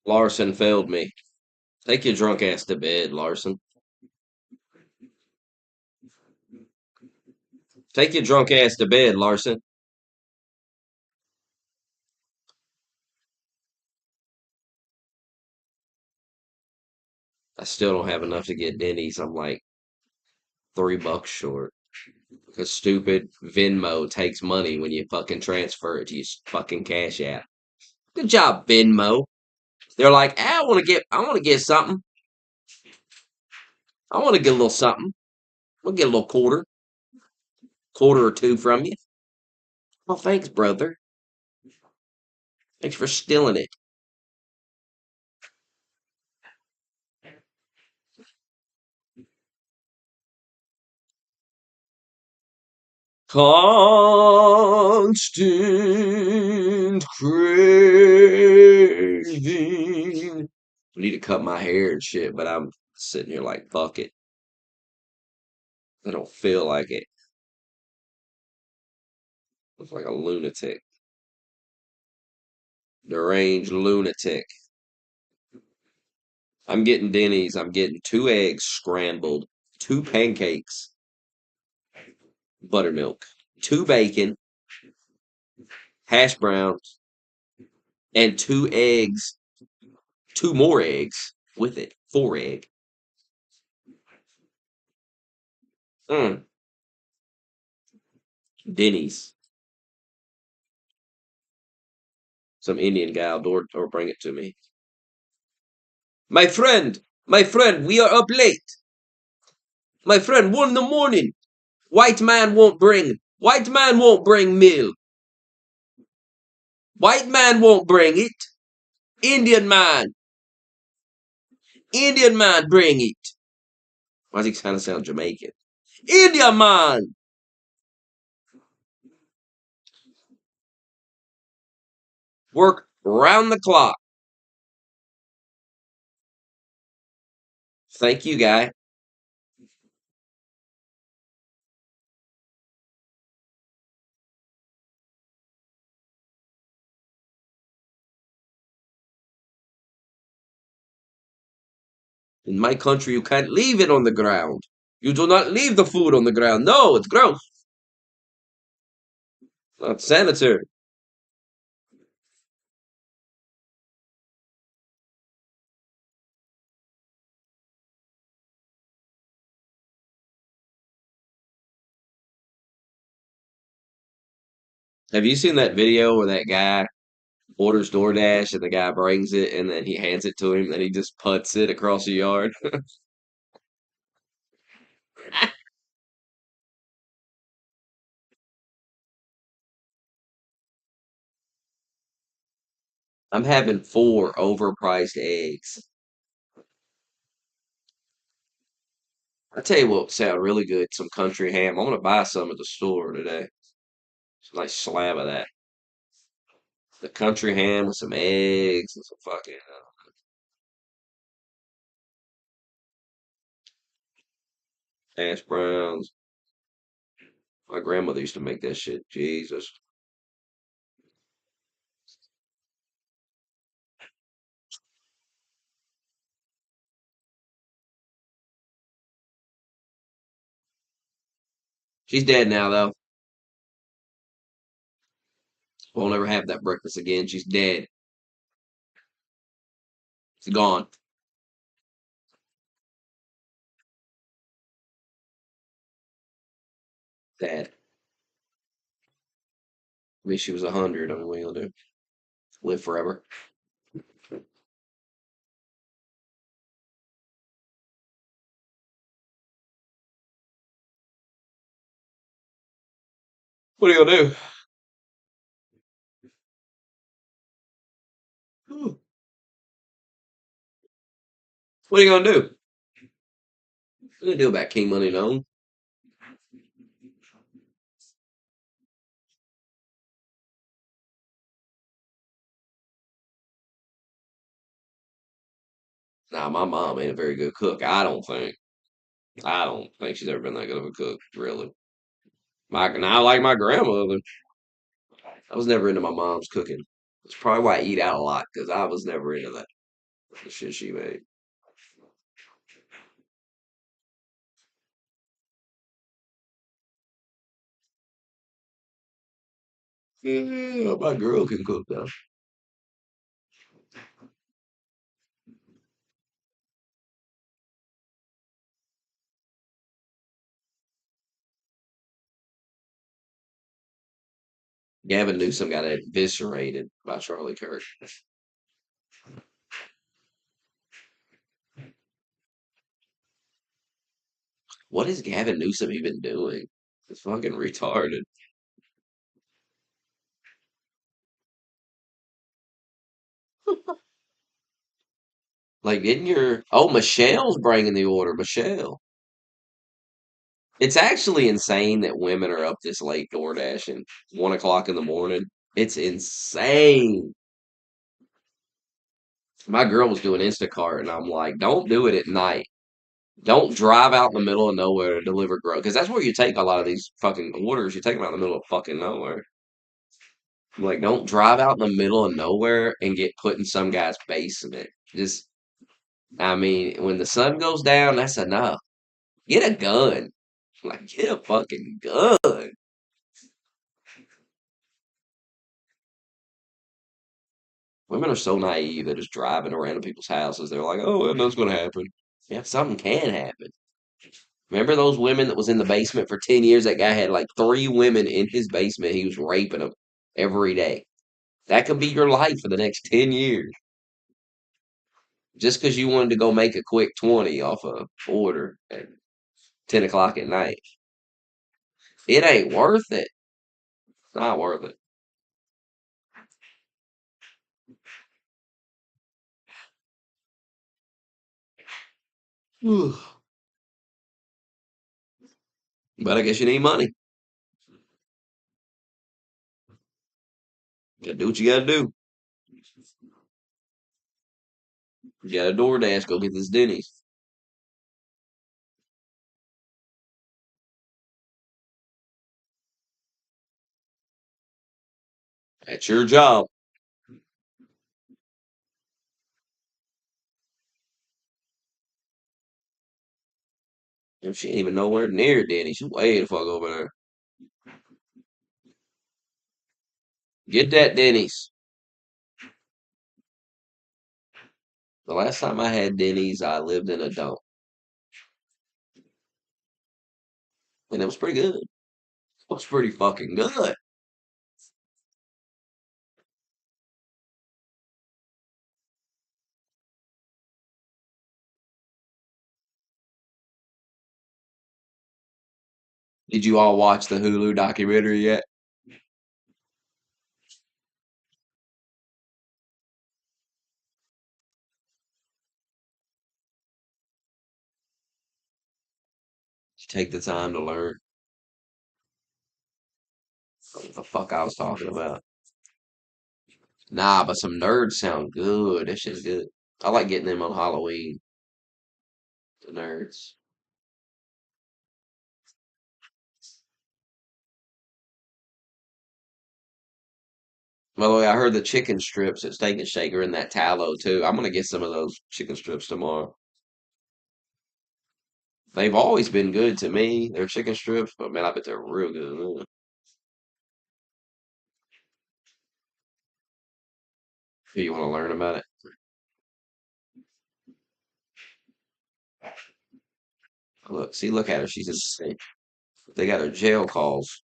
Larson failed me. Take your drunk ass to bed, Larson. Take your drunk ass to bed, Larson. I still don't have enough to get Denny's. I'm like $3 short. Because stupid Venmo takes money when you fucking transfer it to your fucking Cash App. Good job, Venmo. They're like, I want to get something. I want to get a little something. We'll get a little quarter or two from you. Well, thanks, brother. Thanks for stealing it. Constant craving. I need to cut my hair and shit, but I'm sitting here like, fuck it. I don't feel like it. Looks like a lunatic. Deranged lunatic. I'm getting Denny's. I'm getting 2 eggs scrambled, 2 pancakes, buttermilk, 2 bacon, hash browns, and 2 eggs, 2 more eggs with it. 4 egg. Mm. Denny's. Some Indian guy will or bring it to me. My friend, we are up late. My friend, 1 in the morning. White man won't bring meal. White man won't bring it. Indian man. Indian man bring it. Why does he kind of sound Jamaican? Indian man. Work round the clock. Thank you, guy. In my country, you can't leave it on the ground. You do not leave the food on the ground. No, it's gross. Not sanitary. Have you seen that video where that guy orders DoorDash and the guy brings it and then he hands it to him and he just puts it across the yard? I'm having 4 overpriced eggs. I tell you what would sound really good, some country ham. I'm gonna buy some at the store today. It's a nice slab of that. The country ham with some eggs and some fucking hash browns. My grandmother used to make that shit. Jesus. She's dead now, though. Won't ever have that breakfast again. She's dead. She's gone. Dead. I mean, she was 100. I mean, what are you gonna do? Live forever? What are you gonna do? What are you gonna do? What are you gonna do about King Money Known? Nah, my mom ain't a very good cook. I don't think. I don't think she's ever been that good of a cook, really. I like my grandmother. I was never into my mom's cooking. That's probably why I eat out a lot, because I was never into that. The shit she made. Yeah, my girl can cook though. Gavin Newsom got eviscerated by Charlie Kirk. What is Gavin Newsom even doing? It's fucking retarded. Like, didn't your Michelle's bringing the order? Michelle. It's actually insane that women are up this late door dashing 1 o'clock in the morning. It's insane. My girl was doing Instacart, and I'm like, don't do it at night. Don't drive out in the middle of nowhere to deliver groceries, because that's where you take a lot of these fucking orders. You take them out in the middle of fucking nowhere. I'm like, don't drive out in the middle of nowhere and get put in some guy's basement. Just, I mean, when the sun goes down, that's enough. Get a gun. Like, get a fucking gun. Women are so naive. They're just driving around to people's houses. They're like, oh, well, nothing's going to happen. Yeah, something can happen. Remember those women that was in the basement for 10 years? That guy had like 3 women in his basement. He was raping them every day. That could be your life for the next 10 years. Just because you wanted to go make a quick 20 off a order at 10 o'clock at night. It ain't worth it. It's not worth it. But I guess you need money. You gotta do what you gotta do. You got a DoorDash, go get this Denny's. That's your job. And she ain't even nowhere near Denny's. She's way the fuck over there. Get that Denny's. The last time I had Denny's, I lived in a dump. And it was pretty good. It was pretty fucking good. Did you all watch the Hulu documentary yet? Take the time to learn what the fuck I was talking about. Nah, but some nerds sound good. That shit's good. I like getting them on Halloween. The nerds. By the way, I heard the chicken strips at Steak and Shake are in that tallow too. I'm gonna get some of those chicken strips tomorrow. They've always been good to me. They're chicken strips, but man, I bet they're real good. Do you want to learn about it? Look, see, look at her. She's insane. They got her jail calls.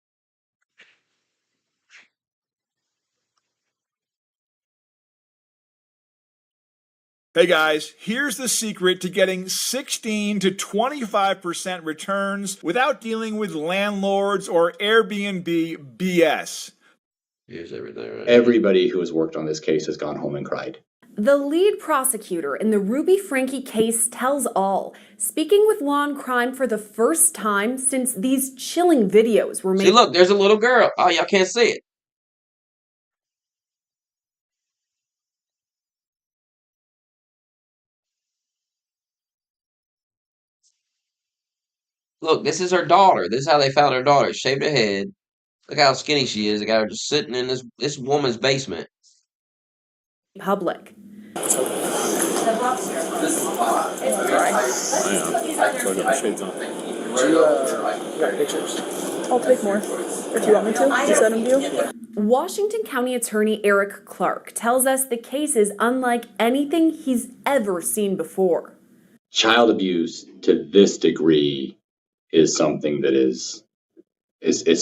Hey guys, here's the secret to getting 16 to 25% returns without dealing with landlords or Airbnb BS. Here's everything. Right? Everybody who has worked on this case has gone home and cried. The lead prosecutor in the Ruby Franke case tells all, speaking with Law and Crime for the first time since these chilling videos were made. See, look, there's a little girl. Oh, y'all can't see it. Look, this is her daughter. This is how they found her daughter. Shaved her head. Look how skinny she is. They got her just sitting in this woman's basement. Public. Got pictures. I'll take more. Or do you want me to send them to you? Washington County Attorney Eric Clark tells us the case is unlike anything he's ever seen before. Child abuse to this degree is something that is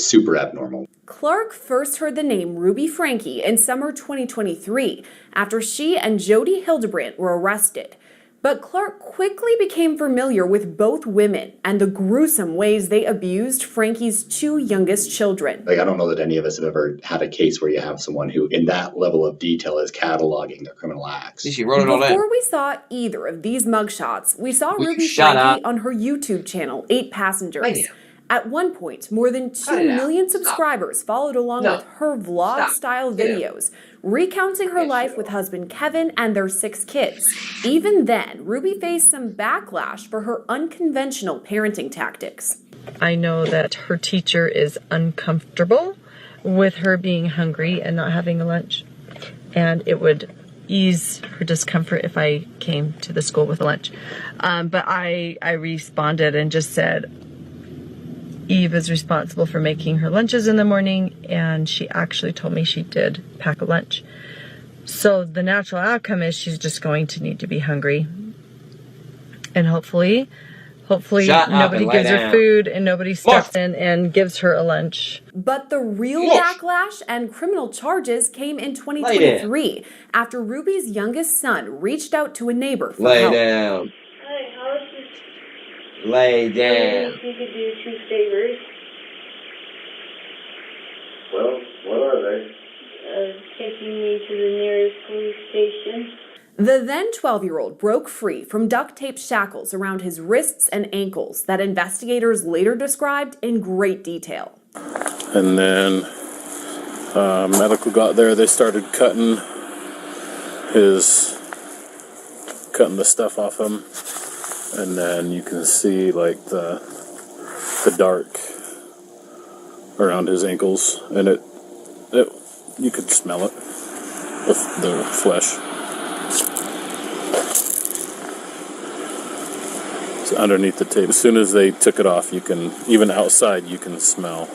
super abnormal. Clark first heard the name Ruby Franke in summer 2023 after she and Jody Hildebrandt were arrested. But Clark quickly became familiar with both women and the gruesome ways they abused Franke's two youngest children. Like, I don't know that any of us have ever had a case where you have someone who, in that level of detail, is cataloging their criminal acts. She wrote it all down. Before we saw either of these mugshots, we saw Ruby Franke on her YouTube channel, 8 Passengers. At one point, more than 2 million subscribers followed along with her vlog-style videos, recounting her life with husband Kevin and their 6 kids. Even then, Ruby faced some backlash for her unconventional parenting tactics. I know that her teacher is uncomfortable with her being hungry and not having a lunch, and it would ease her discomfort if I came to the school with a lunch. But I responded and just said, Eve is responsible for making her lunches in the morning, and she actually told me she did pack a lunch. So the natural outcome is she's just going to need to be hungry. And hopefully nobody gives her food and nobody steps in and gives her a lunch. But the real backlash and criminal charges came in 2023 after Ruby's youngest son reached out to a neighbor for help. Lay down. Lay down. If you could do 2 favors. Well, what are they? Taking me to the nearest police station. The then 12-year-old broke free from duct tape shackles around his wrists and ankles that investigators later described in great detail. And then medical got there. They started cutting the stuff off him. And then you can see like the dark around his ankles, and it you could smell it with the flesh. So underneath the tape, as soon as they took it off, you can, even outside, you could smell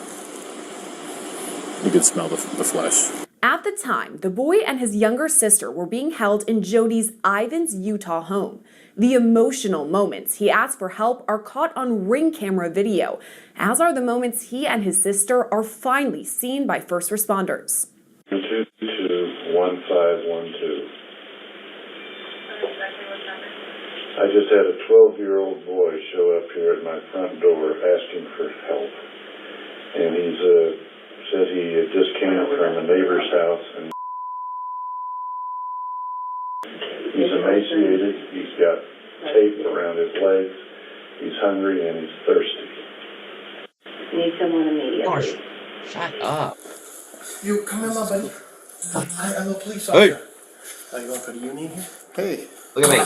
the flesh. At the time, the boy and his younger sister were being held in Jody's Ivins, Utah home. The emotional moments he asked for help are caught on Ring camera video, as are the moments he and his sister are finally seen by first responders. 222 1512. I just had a 12-year-old boy show up here at my front door asking for help, and said he had just came from a neighbor's house, and he's emaciated, he's got tape around his legs, he's hungry, and he's thirsty. Need someone immediately. Gosh, shut up. You come in, my buddy. I'm a police officer. Are you going for the union here? Hey. Look at me.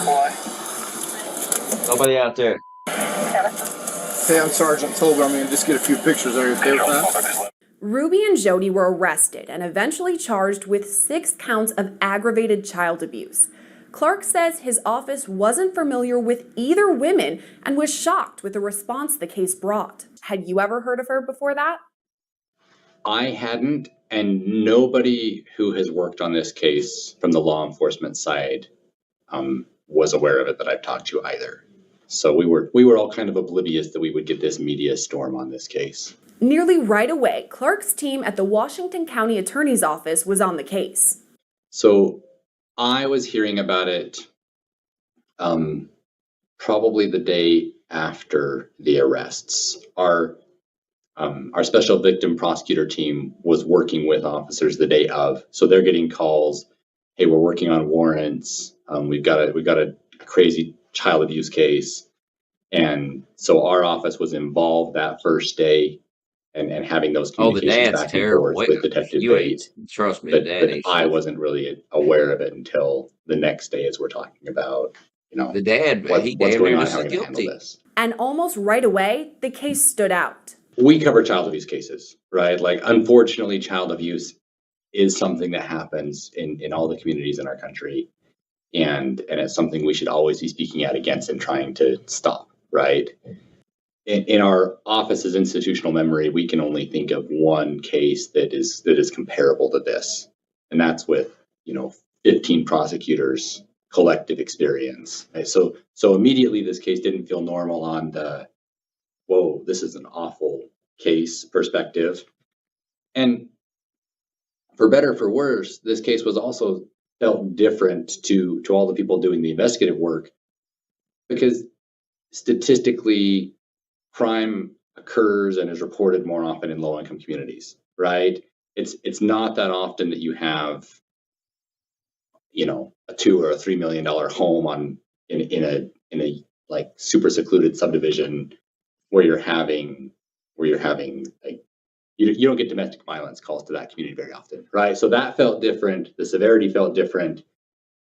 Nobody out there. Hey, I'm Sergeant Tolber. I'm going to just get a few pictures. Are you okay with that? Ruby and Jody were arrested and eventually charged with 6 counts of aggravated child abuse. Clark says his office wasn't familiar with either woman and was shocked with the response the case brought. Had you ever heard of her before that? I hadn't, and nobody who has worked on this case from the law enforcement side was aware of it that I've talked to either. So we were all kind of oblivious that we would get this media storm on this case. Nearly right away, Clark's team at the Washington County Attorney's Office was on the case. So I was hearing about it probably the day after the arrests. Our special victim prosecutor team was working with officers the day of, so they're getting calls. Hey, we're working on warrants. We've got a crazy child abuse case, and so our office was involved that first day, and having those communications back and forth with Detective Bate. Trust me, but Dennys. I wasn't really aware of it until the next day, as we're talking about, the dad. What's going on, how we're going to handle this. And almost right away, the case stood out. We cover child abuse cases, right? Like, unfortunately, child abuse is something that happens in all the communities in our country. and it's something we should always be speaking out against and trying to stop, right? In our office's institutional memory, we can only think of one case that is comparable to this, and that's with 15 prosecutors collective experience. Right? So immediately this case didn't feel normal on the whoa, this is an awful case perspective, and for better or for worse, this case was also felt different to all the people doing the investigative work, because statistically crime occurs and is reported more often in low-income communities, right? It's not that often that you have, a $2 or a $3 million home in a like super secluded subdivision where you're having like you don't get domestic violence calls to that community very often, right? So that felt different. The severity felt different,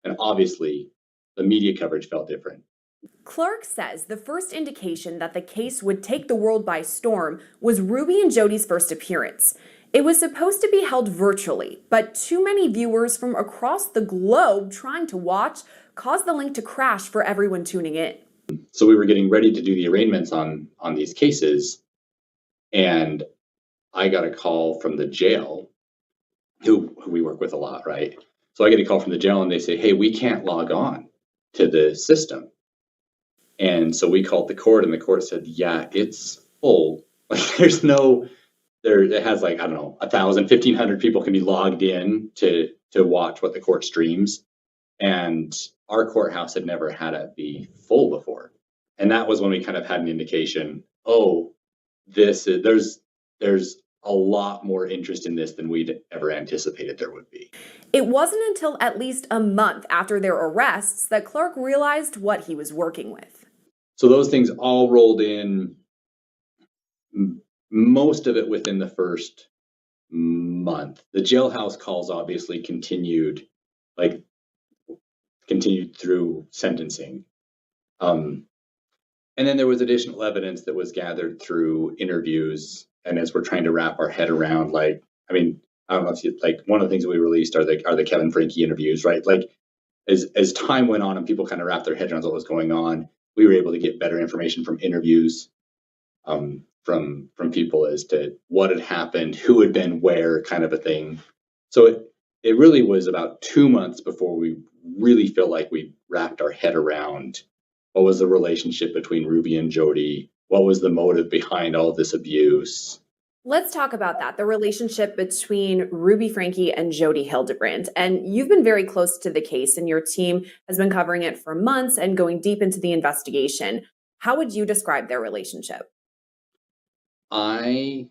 and obviously the media coverage felt different. Clark says the first indication that the case would take the world by storm was Ruby and Jody's first appearance. It was supposed to be held virtually, but too many viewers from across the globe trying to watch caused the link to crash for everyone tuning in. So we were getting ready to do the arraignments on these cases, and I got a call from the jail, who we work with a lot, right? So I get a call from the jail and they say, hey, we can't log on to the system. And so we called the court, and the court said, yeah, it's full. Like it has like, I don't know, 1,000, 1,500 people can be logged in to watch what the court streams. And our courthouse had never had it be full before. And that was when we kind of had an indication, there's a lot more interest in this than we'd ever anticipated there would be. It wasn't until at least a month after their arrests that Clark realized what he was working with. So those things all rolled in, most of it within the first month. The jailhouse calls obviously continued through sentencing. And then there was additional evidence that was gathered through interviews. And as we're trying to wrap our head around, I don't know if you, one of the things that we released are the Kevin Franke interviews, right? As time went on and people kind of wrapped their heads around what was going on, we were able to get better information from interviews, from people as to what had happened, who had been where, kind of a thing. So it really was about 2 months before we really feel like we wrapped our head around what was the relationship between Ruby and Jody, what was the motive behind all of this abuse. Let's talk about that, the relationship between Ruby Franke and Jody Hildebrand. And you've been very close to the case, and your team has been covering it for months and going deep into the investigation. How would you describe their relationship? In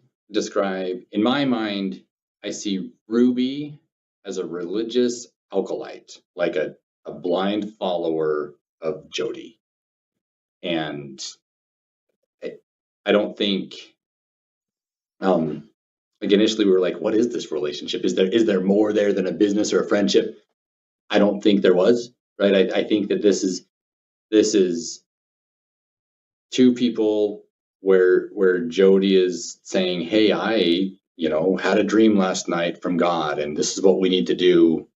my mind, I see Ruby as a religious alkalite, like a blind follower of Jody. And I don't think... initially we were like, what is this relationship? Is there more there than a business or a friendship? I don't think there was, right? I think that this is two people where Jody is saying, hey, I had a dream last night from God, and this is what we need to do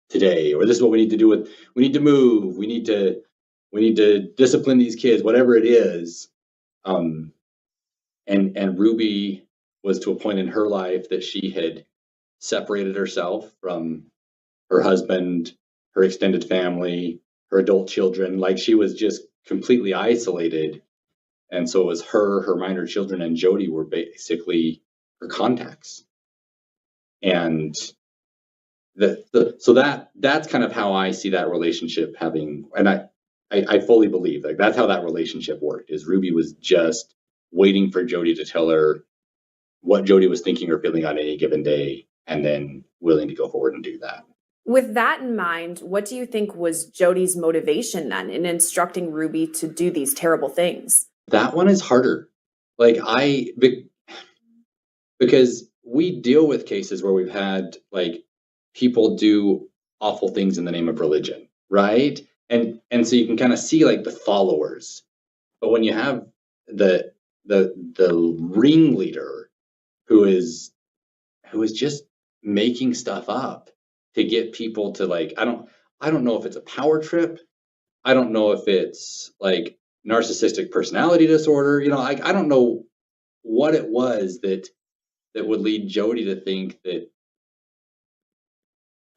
today, or this is what we need to do we need to move, we need to discipline these kids, whatever it is. And Ruby was to a point in her life that she had separated herself from her husband, her extended family, her adult children. Like, she was just completely isolated. And so it was her minor children, and Jody were basically her contacts. And so that's kind of how I see that relationship having, and I fully believe that's how that relationship worked, is Ruby was just waiting for Jody to tell her what Jody was thinking or feeling on any given day, and then willing to go forward and do that. With that in mind, what do you think was Jody's motivation then in instructing Ruby to do these terrible things? That one is harder. Because we deal with cases where we've had people do awful things in the name of religion, right? And so you can kind of see the followers. But when you have the ringleader who is just making stuff up to get people to I don't know if it's a power trip. I don't know if it's like narcissistic personality disorder. You know, I don't know what it was that would lead Jody to think that.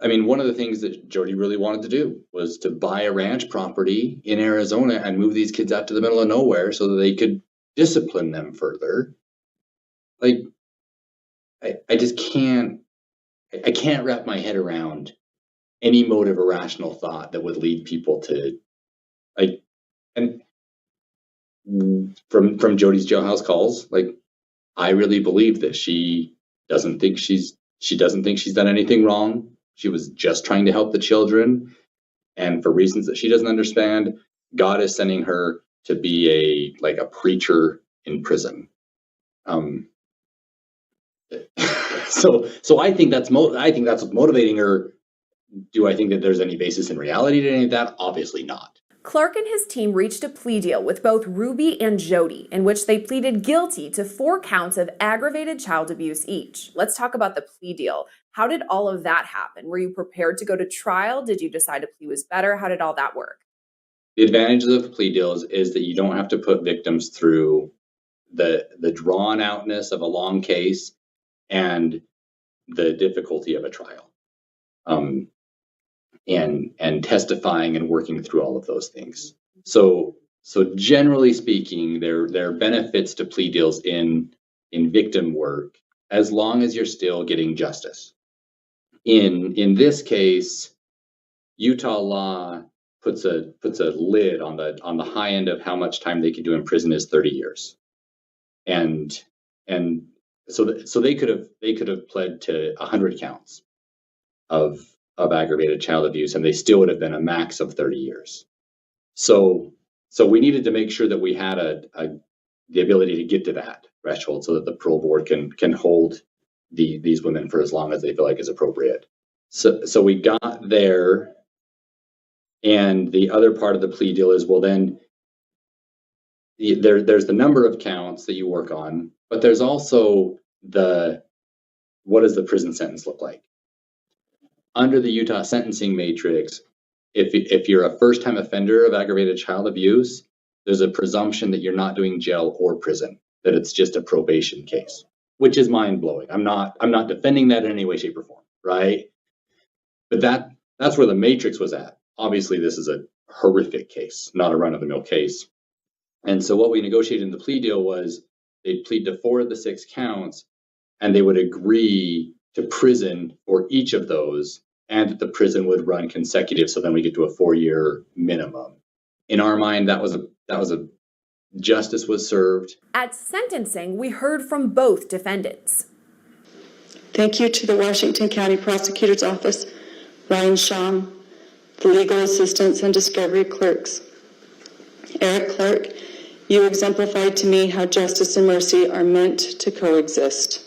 I mean, one of the things that Jody really wanted to do was to buy a ranch property in Arizona and move these kids out to the middle of nowhere so that they could discipline them further. Like, I just can't. I can't wrap my head around any motive or rational thought that would lead people to, like, and from Jody's jailhouse calls, like, I really believe that she doesn't think she's done anything wrong. She was just trying to help the children, and for reasons that she doesn't understand, God is sending her to be a preacher in prison. So I think that's what's motivating her. Do I think that there's any basis in reality to any of that? Obviously not. Clark and his team reached a plea deal with both Ruby and Jody, in which they pleaded guilty to 4 counts of aggravated child abuse each. Let's talk about the plea deal. How did all of that happen? Were you prepared to go to trial? Did you decide a plea was better? How did all that work? The advantage of the plea deals is that you don't have to put victims through the drawn outness of a long case and the difficulty of a trial. And testifying and working through all of those things. So generally speaking, there are benefits to plea deals in victim work as long as you're still getting justice. In this case, Utah law puts a lid on the high end of how much time they can do in prison is 30 years, and so they could have pled to 100 counts of aggravated child abuse, and they still would have been a max of 30 years. So we needed to make sure that we had the ability to get to that threshold so that the parole board can hold these women for as long as they feel like is appropriate. So we got there, and the other part of the plea deal is, well, then there's the number of counts that you work on, but there's also what does the prison sentence look like? Under the Utah sentencing matrix, if you're a first-time offender of aggravated child abuse, there's a presumption that you're not doing jail or prison, that it's just a probation case, which is mind-blowing. I'm not defending that in any way, shape, or form, right? But that's where the matrix was at. Obviously, this is a horrific case, not a run-of-the-mill case. And so what we negotiated in the plea deal was they'd plead to 4 of the 6 counts, and they would agree to prison for each of those, and that the prison would run consecutive, so then we get to a 4-year minimum. In our mind, that was a justice was served. At sentencing, we heard from both defendants. Thank you to the Washington County Prosecutor's Office, Ryan Sham, the legal assistants and discovery clerks. Eric Clark, you exemplified to me how justice and mercy are meant to coexist.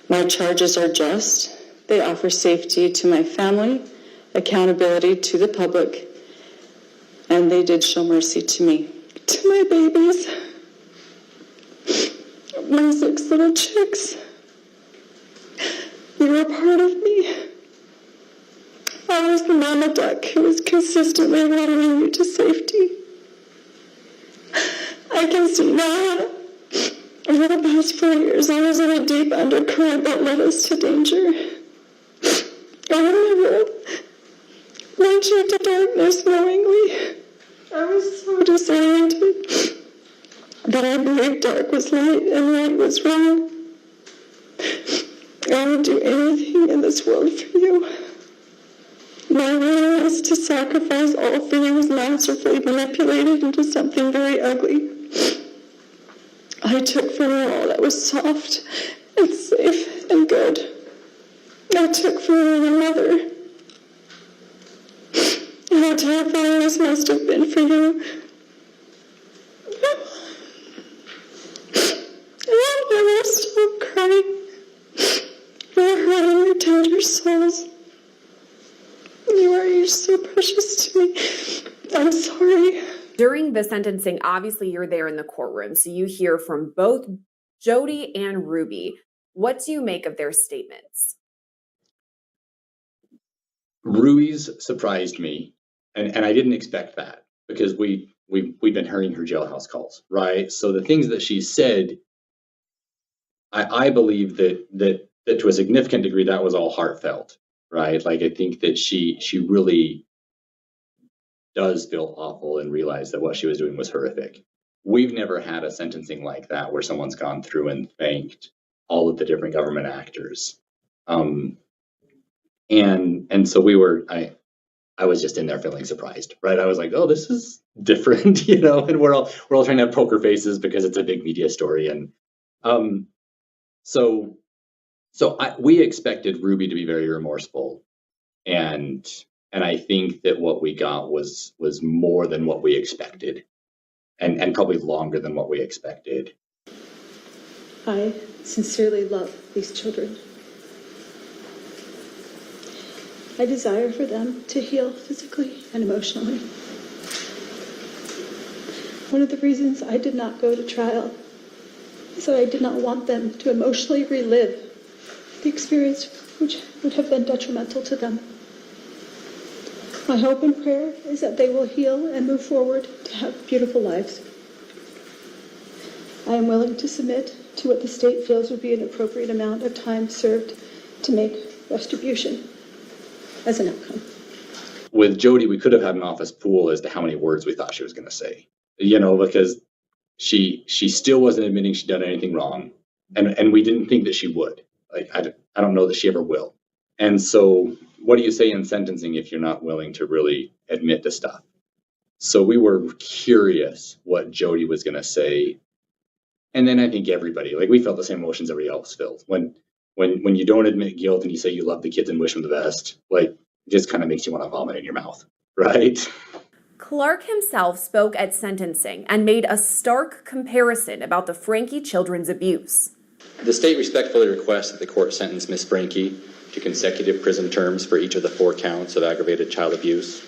My charges are just. They offer safety to my family, accountability to the public, and they did show mercy to me, to my babies, my 6 little chicks. You were part of me. I was the mama duck who was consistently watering you to safety. I can see now. Over the past 4 years, I was in a deep undercurrent that led us to danger. I never led you to darkness knowingly. I was so disoriented that I believed dark was light and light was wrong. I would do anything in this world for you. My willingness to sacrifice all for you was masterfully manipulated into something very ugly. I took from you all that was soft and safe and good. I took from you your mother. How terrifying this must have been for you. I'll never stop crying. You're hurting your tender souls. You're so precious to me. I'm sorry. During the sentencing, obviously you're there in the courtroom, so you hear from both Jody and Ruby. What do you make of their statements? Ruiz surprised me, and I didn't expect that because we've been hearing her jailhouse calls, right? So the things that she said, I believe that to a significant degree that was all heartfelt, right? Like I think that she really does feel awful and realize that what she was doing was horrific. We've never had a sentencing like that where someone's gone through and thanked all of the different government actors. And so I was just in there feeling surprised, right? I was like, oh, this is different, and we're all trying to have poker faces because it's a big media story. And so we expected Ruby to be very remorseful. And I think that what we got was more than what we expected and probably longer than what we expected. I sincerely love these children. I desire for them to heal physically and emotionally. One of the reasons I did not go to trial is that I did not want them to emotionally relive the experience which would have been detrimental to them. My hope and prayer is that they will heal and move forward to have beautiful lives. I am willing to submit to what the state feels would be an appropriate amount of time served to make retribution as an outcome. With Jody, we could have had an office pool as to how many words we thought she was going to say, because she still wasn't admitting she'd done anything wrong. And we didn't think that she would. Like, I don't know that she ever will. And so what do you say in sentencing if you're not willing to really admit to stuff? So we were curious what Jody was going to say. And then I think everybody, like, we felt the same emotions everybody else felt. When you don't admit guilt and you say you love the kids and wish them the best, like, it just kind of makes you want to vomit in your mouth, right? Clark himself spoke at sentencing and made a stark comparison about the Franke children's abuse. The state respectfully requests that the court sentence Ms. Franke to consecutive prison terms for each of the 4 counts of aggravated child abuse.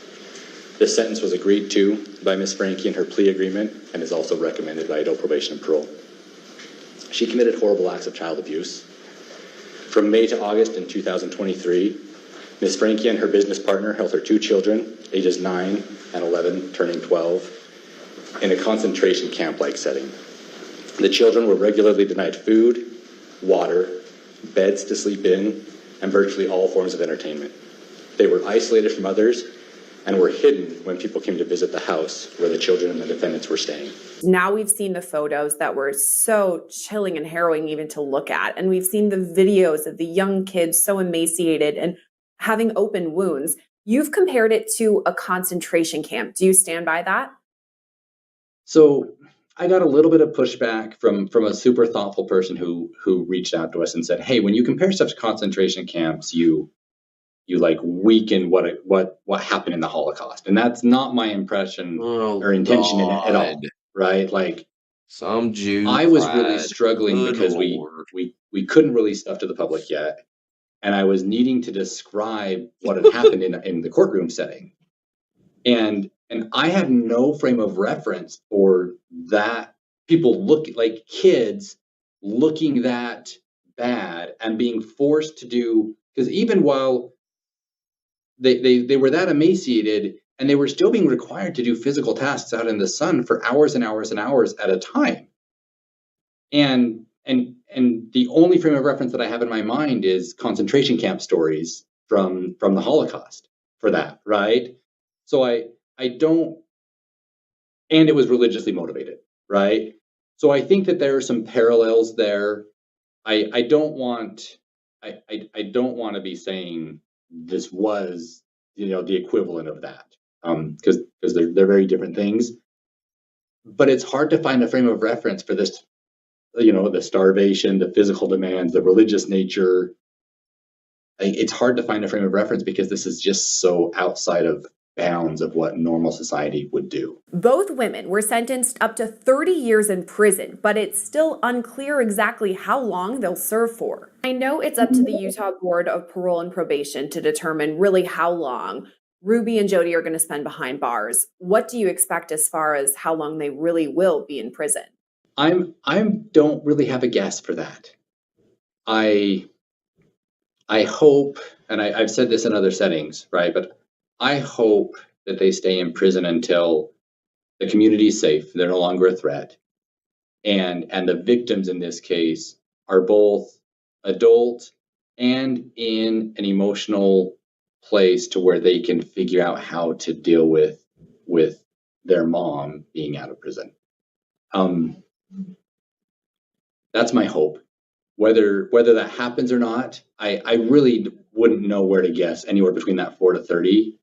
This sentence was agreed to by Ms. Franke in her plea agreement and is also recommended by adult probation and parole. She committed horrible acts of child abuse. From May to August in 2023, Ms. Franke and her business partner held her 2 children, ages 9 and 11, turning 12, in a concentration camp-like setting. The children were regularly denied food, water, beds to sleep in, and virtually all forms of entertainment. They were isolated from others and were hidden when people came to visit the house where the children and the defendants were staying. Now we've seen the photos that were so chilling and harrowing even to look at. And we've seen the videos of the young kids so emaciated and having open wounds. You've compared it to a concentration camp. Do you stand by that? So I got a little bit of pushback from a super thoughtful person who reached out to us and said, hey, when you compare such concentration camps, you like weaken what happened in the Holocaust. And that's not my impression or intention in it at all, right? Like, some Jew I was really struggling because we couldn't release stuff to the public yet. And I was needing to describe what had happened in the courtroom setting. And I had no frame of reference for that. People look like kids looking that bad and being forced to do, because even while they were that emaciated and they were still being required to do physical tasks out in the sun for hours and hours and hours at a time. And the only frame of reference that I have in my mind is concentration camp stories from the Holocaust for that, right? So I don't, and it was religiously motivated, right? So I think that there are some parallels there. I don't want to be saying this was, the equivalent of that, because they're very different things. But it's hard to find a frame of reference for this, the starvation, the physical demands, the religious nature. It's hard to find a frame of reference because this is just so outside of bounds of what normal society would do. Both women were sentenced up to 30 years in prison, but it's still unclear exactly how long they'll serve for. I know it's up to the Utah Board of Parole and Probation to determine really how long Ruby and Jody are going to spend behind bars. What do you expect as far as how long they really will be in prison? I don't really have a guess for that. I I hope, and I've said this in other settings, right? But I hope that they stay in prison until the community is safe, they're no longer a threat, and the victims in this case are both adult and in an emotional place to where they can figure out how to deal with their mom being out of prison. That's my hope. Whether that happens or not, I really wouldn't know where to guess. Anywhere between that 4 to 30.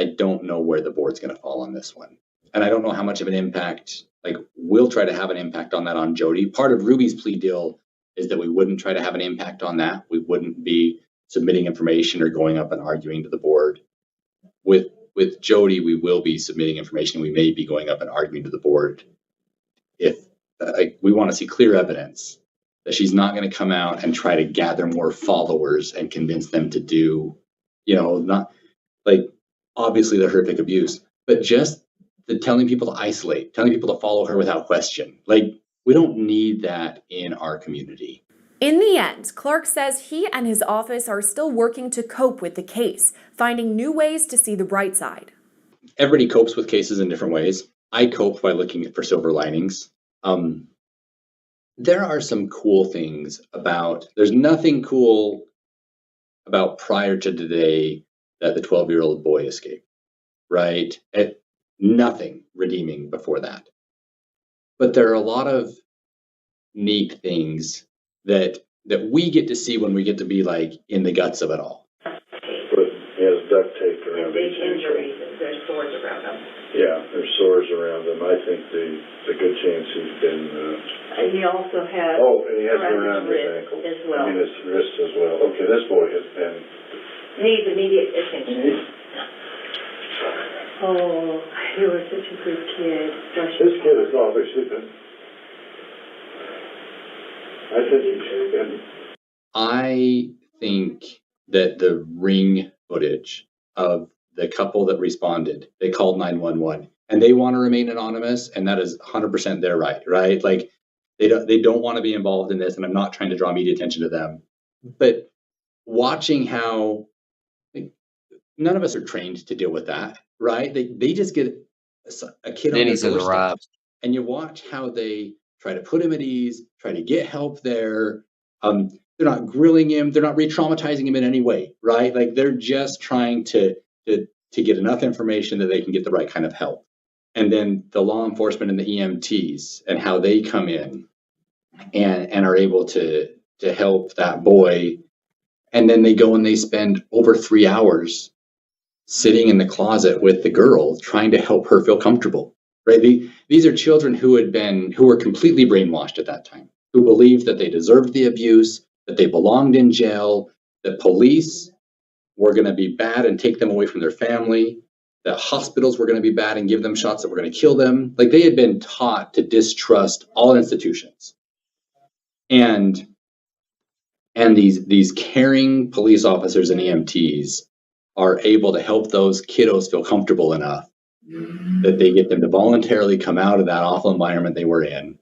I don't know where the board's going to fall on this one, and I don't know how much of an impact. Like, we'll try to have an impact on that on Jody. Part of Ruby's plea deal is that we wouldn't try to have an impact on that. We wouldn't be submitting information or going up and arguing to the board. With Jody, we will be submitting information. We may be going up and arguing to the board if we want to see clear evidence that she's not going to come out and try to gather more followers and convince them to do, not like obviously the horrific abuse, but just the telling people to isolate, telling people to follow her without question. Like, we don't need that in our community. In the end, Clark says he and his office are still working to cope with the case, finding new ways to see the bright side. Everybody copes with cases in different ways. I cope by looking for silver linings. There are some cool things there's nothing cool about prior to today that the 12-year-old boy escaped, right? Nothing redeeming before that. But there are a lot of neat things that we get to see when we get to be like in the guts of it all. But he has duct tape around his injuries. There's sores around them. Yeah, there's sores around him. I think the good chance he's been. He also has. Oh, and he has been around his ankle as well. I mean, his wrist as well. Okay, this boy has been. Needs immediate attention. Oh, he was such a good kid. This kid is obviously been. I think he should have been. I think that the ring footage of the couple that responded, they called 911, and they want to remain anonymous, and that is 100% their right? Like, they don't want to be involved in this, and I'm not trying to draw media attention to them. But watching how none of us are trained to deal with that, right? They just get a kid on their doorstep, and you watch how they try to put him at ease, try to get help there. They're not grilling him. They're not re-traumatizing him in any way, right? Like, they're just trying to get enough information that they can get the right kind of help. And then the law enforcement and the EMTs and how they come in and are able to help that boy. And then they go and they spend over 3 hours sitting in the closet with the girl, trying to help her feel comfortable, right? These are children who were completely brainwashed at that time, who believed that they deserved the abuse, that they belonged in jail, that police were going to be bad and take them away from their family, that hospitals were going to be bad and give them shots that were going to kill them. Like, they had been taught to distrust all institutions. And these caring police officers and EMTs are able to help those kiddos feel comfortable enough that they get them to voluntarily come out of that awful environment they were in.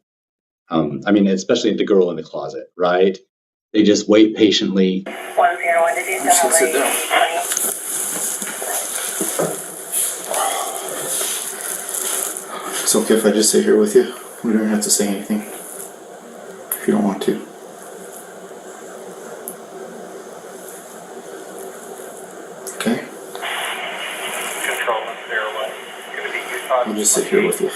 I mean, especially the girl in the closet, right? They just wait patiently. You should sit down. It's okay if I just sit here with you. We don't have to say anything if you don't want to. Okay? I'll just sit here with you.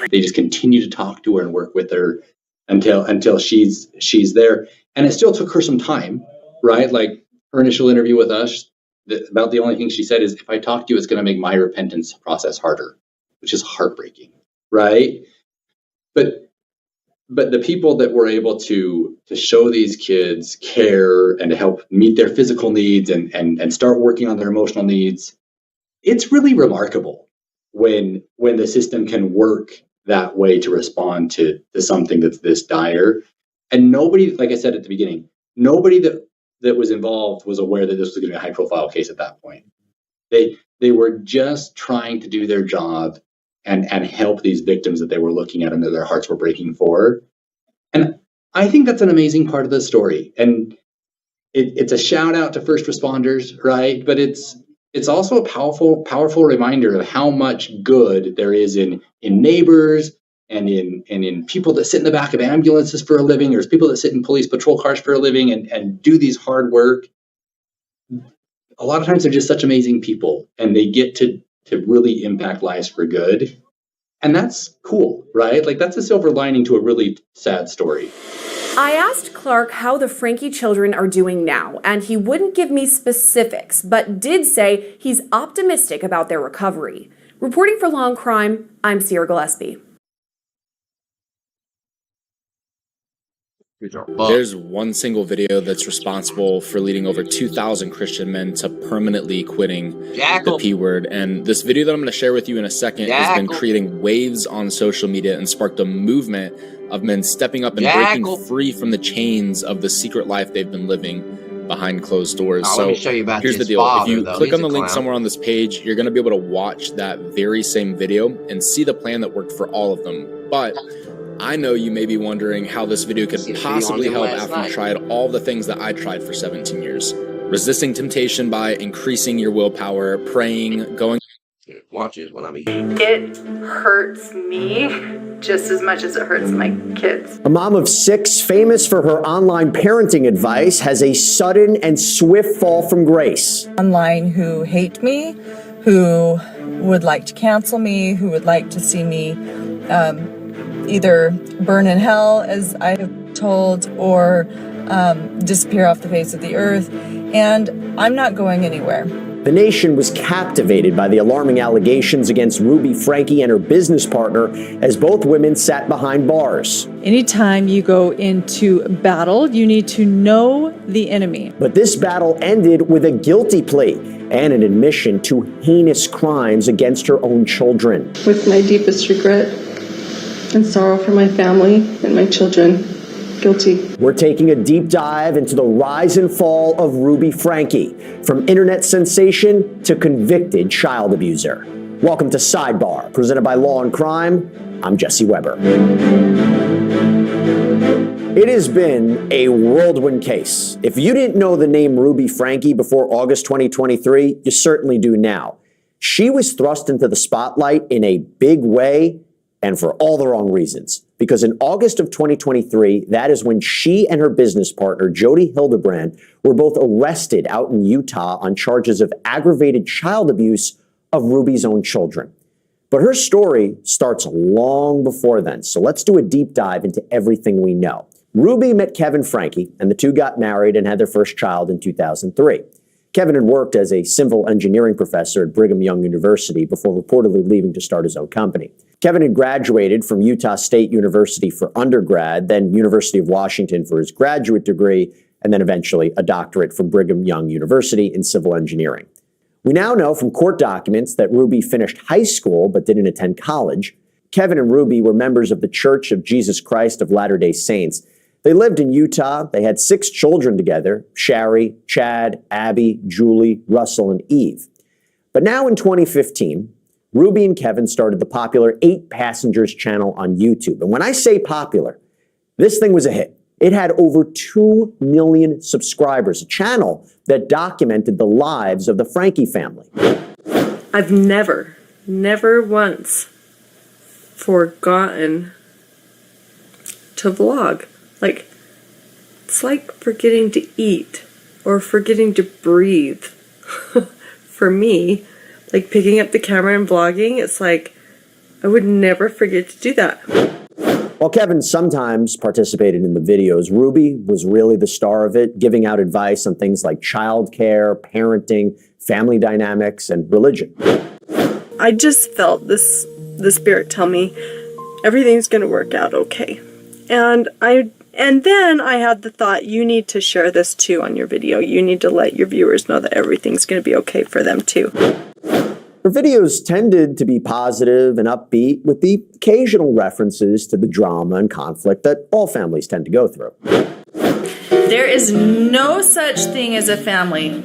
They just continue to talk to her and work with her until she's there. And it still took her some time, right? Like, her initial interview with us, about the only thing she said is, if I talk to you, it's going to make my repentance process harder, which is heartbreaking, right? But the people that were able to show these kids care and to help meet their physical needs and start working on their emotional needs, it's really remarkable when the system can work that way to respond to something that's this dire. And nobody, like I said at the beginning, nobody that was involved was aware that this was going to be a high-profile case at that point. They were just trying to do their job and help these victims that they were looking at and that their hearts were breaking for. And I think that's an amazing part of the story. And it's a shout out to first responders, right? But it's also a powerful reminder of how much good there is in neighbors and in people that sit in the back of ambulances for a living. There's people that sit in police patrol cars for a living and do these hard work. A lot of times they're just such amazing people, and they get to really impact lives for good. And that's cool, right? Like, that's a silver lining to a really sad story. I asked Clark how the Franke children are doing now, and he wouldn't give me specifics, but did say he's optimistic about their recovery. Reporting for Law and Crime, I'm Sierra Gillespie. There's one single video that's responsible for leading over 2,000 Christian men to permanently quitting the P word. And this video that I'm going to share with you in a second has been creating waves on social media and sparked a movement of men stepping up and breaking free from the chains of the secret life they've been living behind closed doors. Let me show you about here's the his deal. father, if you though. click He's on the a link clown. somewhere on this page, you're going to be able to watch that very same video and see the plan that worked for all of them. But I know you may be wondering how this video could possibly help after you tried all the things that I tried for 17 years. Resisting temptation by increasing your willpower, praying, going... Watch it when I'm eating. It hurts me just as much as it hurts my kids. A mom of 6, famous for her online parenting advice, has a sudden and swift fall from grace. Online who hate me, who would like to cancel me, who would like to see me either burn in hell, as I have told, or disappear off the face of the earth. And I'm not going anywhere. The nation was captivated by the alarming allegations against Ruby Franke and her business partner as both women sat behind bars. Anytime you go into battle, you need to know the enemy. But this battle ended with a guilty plea and an admission to heinous crimes against her own children. With my deepest regret and sorrow for my family and my children, guilty. We're taking a deep dive into the rise and fall of Ruby Franke, from internet sensation to convicted child abuser. Welcome to Sidebar, presented by Law and Crime. I'm Jesse Weber. It has been a whirlwind case. If you didn't know the name Ruby Franke before August 2023, you certainly do now. She was thrust into the spotlight in a big way, and for all the wrong reasons. Because in August of 2023, that is when she and her business partner, Jody Hildebrand, were both arrested out in Utah on charges of aggravated child abuse of Ruby's own children. But her story starts long before then, so let's do a deep dive into everything we know. Ruby met Kevin Franke, and the two got married and had their first child in 2003. Kevin had worked as a civil engineering professor at Brigham Young University before reportedly leaving to start his own company. Kevin had graduated from Utah State University for undergrad, then University of Washington for his graduate degree, and then eventually a doctorate from Brigham Young University in civil engineering. We now know from court documents that Ruby finished high school but didn't attend college. Kevin and Ruby were members of the Church of Jesus Christ of Latter-day Saints. They lived in Utah. They had 6 children together: Shari, Chad, Abby, Julie, Russell, and Eve. But now in 2015, Ruby and Kevin started the popular 8 Passengers channel on YouTube. And when I say popular, this thing was a hit. It had over 2 million subscribers, a channel that documented the lives of the Franke family. I've never once forgotten to vlog. Like, it's like forgetting to eat or forgetting to breathe. For me, like picking up the camera and vlogging, it's like I would never forget to do that. While Kevin sometimes participated in the videos, Ruby was really the star of it, giving out advice on things like childcare, parenting, family dynamics, and religion. I just felt the Spirit tell me everything's going to work out okay. And then I had the thought, you need to share this too on your video. You need to let your viewers know that everything's going to be okay for them too. Her videos tended to be positive and upbeat, with the occasional references to the drama and conflict that all families tend to go through. There is no such thing as a family,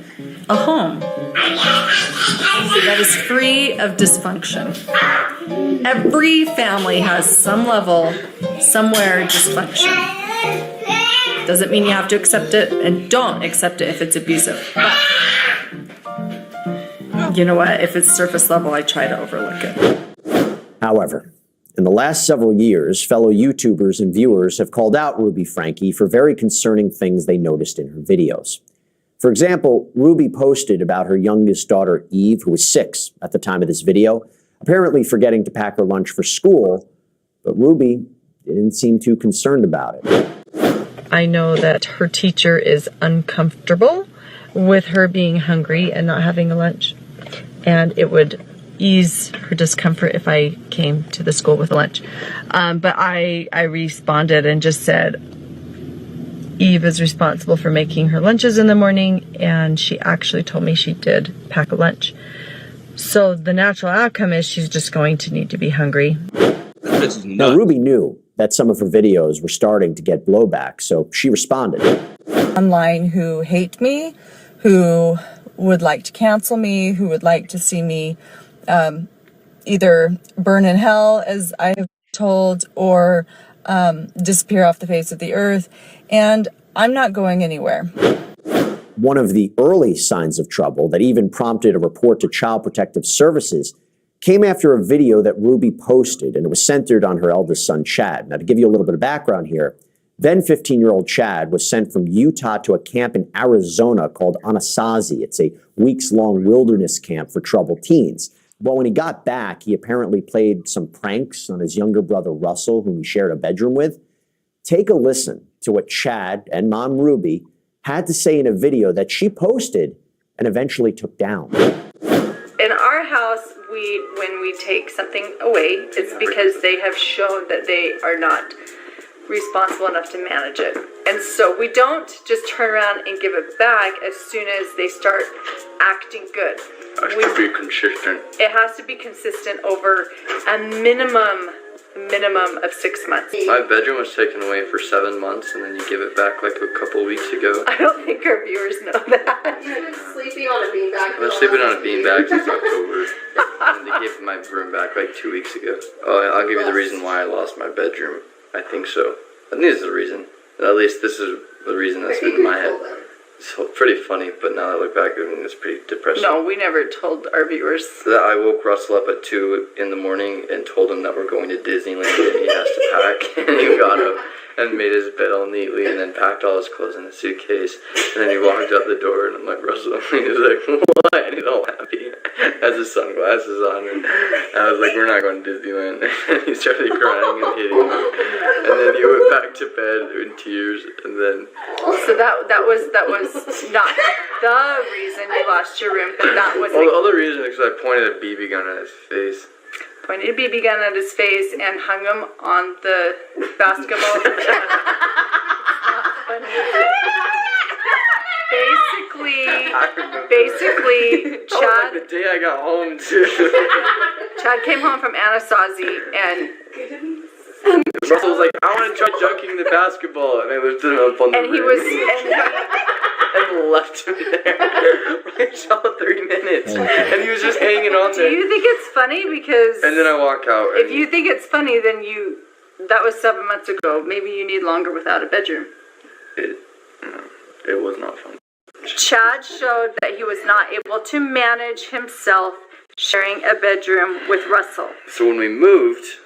a home, that is free of dysfunction. Every family has some level, somewhere, dysfunction. Doesn't mean you have to accept it, and don't accept it if it's abusive. But you know what? If it's surface level, I try to overlook it. However, in the last several years, fellow YouTubers and viewers have called out Ruby Franke for very concerning things they noticed in her videos. For example, Ruby posted about her youngest daughter, Eve, who was 6 at the time of this video, apparently forgetting to pack her lunch for school, but Ruby didn't seem too concerned about it. I know that her teacher is uncomfortable with her being hungry and not having a lunch, and it would ease her discomfort if I came to the school with a lunch. But I responded and just said, Eve is responsible for making her lunches in the morning, and she actually told me she did pack a lunch. So the natural outcome is she's just going to need to be hungry. Now, Ruby knew that some of her videos were starting to get blowback, so she responded. Online who hate me, who would like to cancel me, who would like to see me either burn in hell, as I have told, or disappear off the face of the earth, and I'm not going anywhere. One of the early signs of trouble that even prompted a report to Child Protective Services came after a video that Ruby posted, and it was centered on her eldest son, Chad. Now, to give you a little bit of background here, then 15-year-old Chad was sent from Utah to a camp in Arizona called Anasazi. It's a weeks-long wilderness camp for troubled teens. Well, when he got back, he apparently played some pranks on his younger brother, Russell, whom he shared a bedroom with. Take a listen to what Chad and Mom Ruby had to say in a video that she posted and eventually took down. In our house, when we take something away, it's because they have shown that they are not responsible enough to manage it. And so we don't just turn around and give it back as soon as they start acting good. It has to be consistent. It has to be consistent over a minimum of 6 months. My bedroom was taken away for 7 months, and then you give it back like a couple weeks ago. I don't think our viewers know that. You've been sleeping on a beanbag. I've been sleeping on a beanbag since October, and they gave my room back like 2 weeks ago. Oh, I'll give you the reason why I lost my bedroom. I think so. I think this is the reason. At least this is the reason that's been in my head. It's pretty funny, but now that I look back, I mean, it's pretty depressing. No, we never told our viewers. That I woke Russell up at 2 in the morning and told him that we're going to Disneyland and he has to pack. And he got up and made his bed all neatly and then packed all his clothes in a suitcase. And then he walked out the door and I'm like, Russell, and he was like, what? And he's all happy. Has his sunglasses on. And I was like, we're not going to Disneyland. And he started crying and hitting me. And then he went back to bed in tears. And then... So that was not the reason you lost your room, but that was... Well, the other reason is because I pointed a BB gun at his face. Pointed a BB gun at his face and hung him on the basketball. Basically, Chad... Oh, like the day I got home, too. Chad came home from Anasazi and... Russell was like, I want to try dunking the basketball, and I lifted him up on the rim. And left him there for like 3 minutes, and he was just hanging on there. Do you think it's funny? Because and then I walk out. If you think it's funny, then that was 7 months ago. Maybe you need longer without a bedroom. It was not fun. Chad showed that he was not able to manage himself sharing a bedroom with Russell. So when we moved,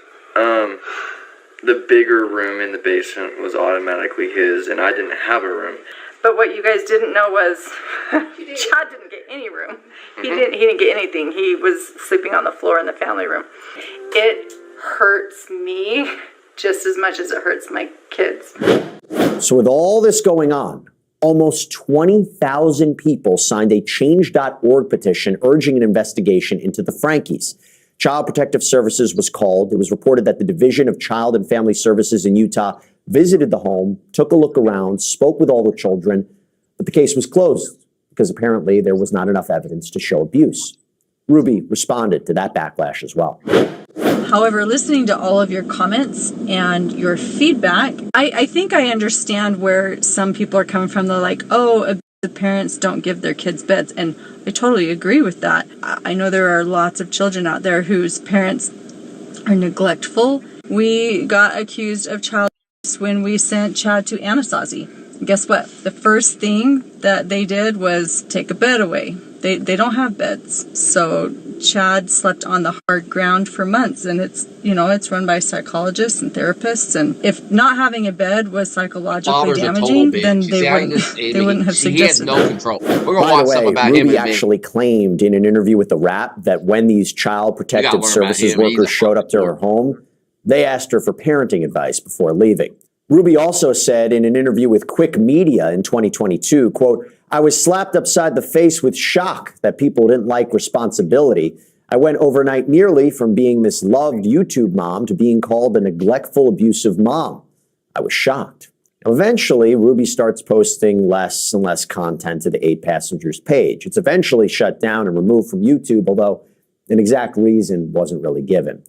the bigger room in the basement was automatically his, and I didn't have a room. But what you guys didn't know was Chad didn't get any room. He didn't get anything. He was sleeping on the floor in the family room. It hurts me just as much as it hurts my kids. So with all this going on, almost 20,000 people signed a Change.org petition urging an investigation into the Frankes. Child Protective Services was called. It was reported that the Division of Child and Family Services in Utah visited the home, took a look around, spoke with all the children, but the case was closed because apparently there was not enough evidence to show abuse. Ruby responded to that backlash as well. However, listening to all of your comments and your feedback, I think I understand where some people are coming from. They're like, oh, the parents don't give their kids beds, and I totally agree with that. I know there are lots of children out there whose parents are neglectful. We got accused of child abuse when we sent Chad to Anasazi, Guess what? The first thing that they did was take a bed away. They don't have beds. So Chad slept on the hard ground for months, and it's run by psychologists and therapists. And if not having a bed was psychologically damaging, then they wouldn't have suggested he has no control. We're gonna By watch the something way, about him Ruby in a minute. actually claimed in an interview with The Wrap that when these Child Protective Services workers showed up to her home, they asked her for parenting advice before leaving. Ruby also said in an interview with Quick Media in 2022, quote, "I was slapped upside the face with shock that people didn't like responsibility. I went overnight nearly from being this loved YouTube mom to being called a neglectful, abusive mom. I was shocked." Now, eventually, Ruby starts posting less and less content to the 8 Passengers page. It's eventually shut down and removed from YouTube, although an exact reason wasn't really given.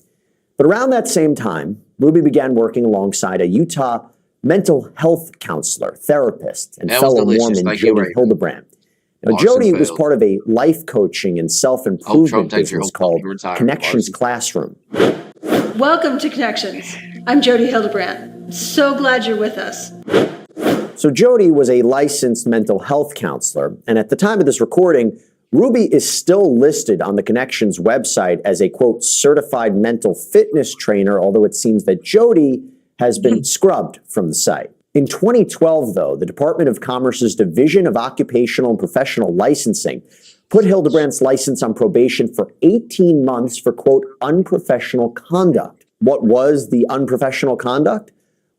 But around that same time, Ruby began working alongside a Utah mental health counselor, therapist, and fellow Mormon Jody Hildebrand. Now, Jody was part of a life coaching and self-improvement business called Connections Classroom. Welcome to Connections. I'm Jody Hildebrand. So glad you're with us. So Jody was a licensed mental health counselor, and at the time of this recording, Ruby is still listed on the Connections website as a, quote, certified mental fitness trainer, although it seems that Jody has been scrubbed from the site. In 2012, though, the Department of Commerce's Division of Occupational and Professional Licensing put Hildebrand's license on probation for 18 months for, quote, unprofessional conduct. What was the unprofessional conduct?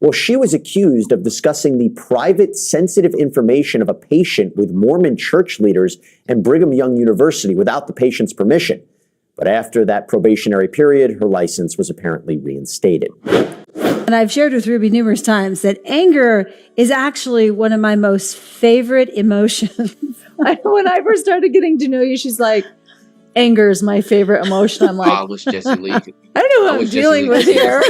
Well, she was accused of discussing the private, sensitive information of a patient with Mormon church leaders and Brigham Young University without the patient's permission. But after that probationary period, her license was apparently reinstated. And I've shared with Ruby numerous times that anger is actually one of my most favorite emotions. When I first started getting to know you, she's like, anger is my favorite emotion. I'm like, I was Jesse Lee. I don't know what I'm dealing with here.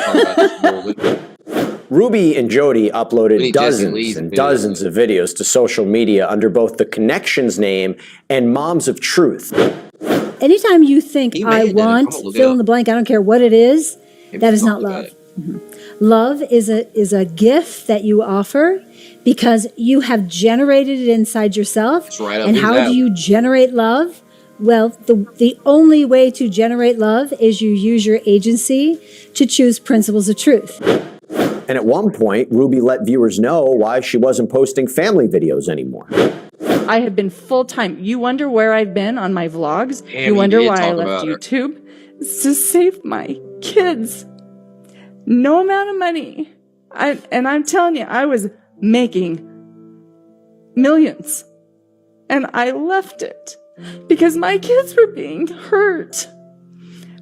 Ruby and Jody uploaded dozens and dozens of videos to social media under both the Connections name and Moms of Truth. Anytime you think I want, fill in the blank, I don't care what it is, that is not love. Love is a gift that you offer because you have generated it inside yourself. And how do you generate love? Well, the only way to generate love is you use your agency to choose principles of truth. And at one point, Ruby let viewers know why she wasn't posting family videos anymore. I have been full-time. You wonder where I've been on my vlogs? Damn, you wonder why I left YouTube? It's to save my kids. No amount of money. And I'm telling you, I was making millions. And I left it because my kids were being hurt.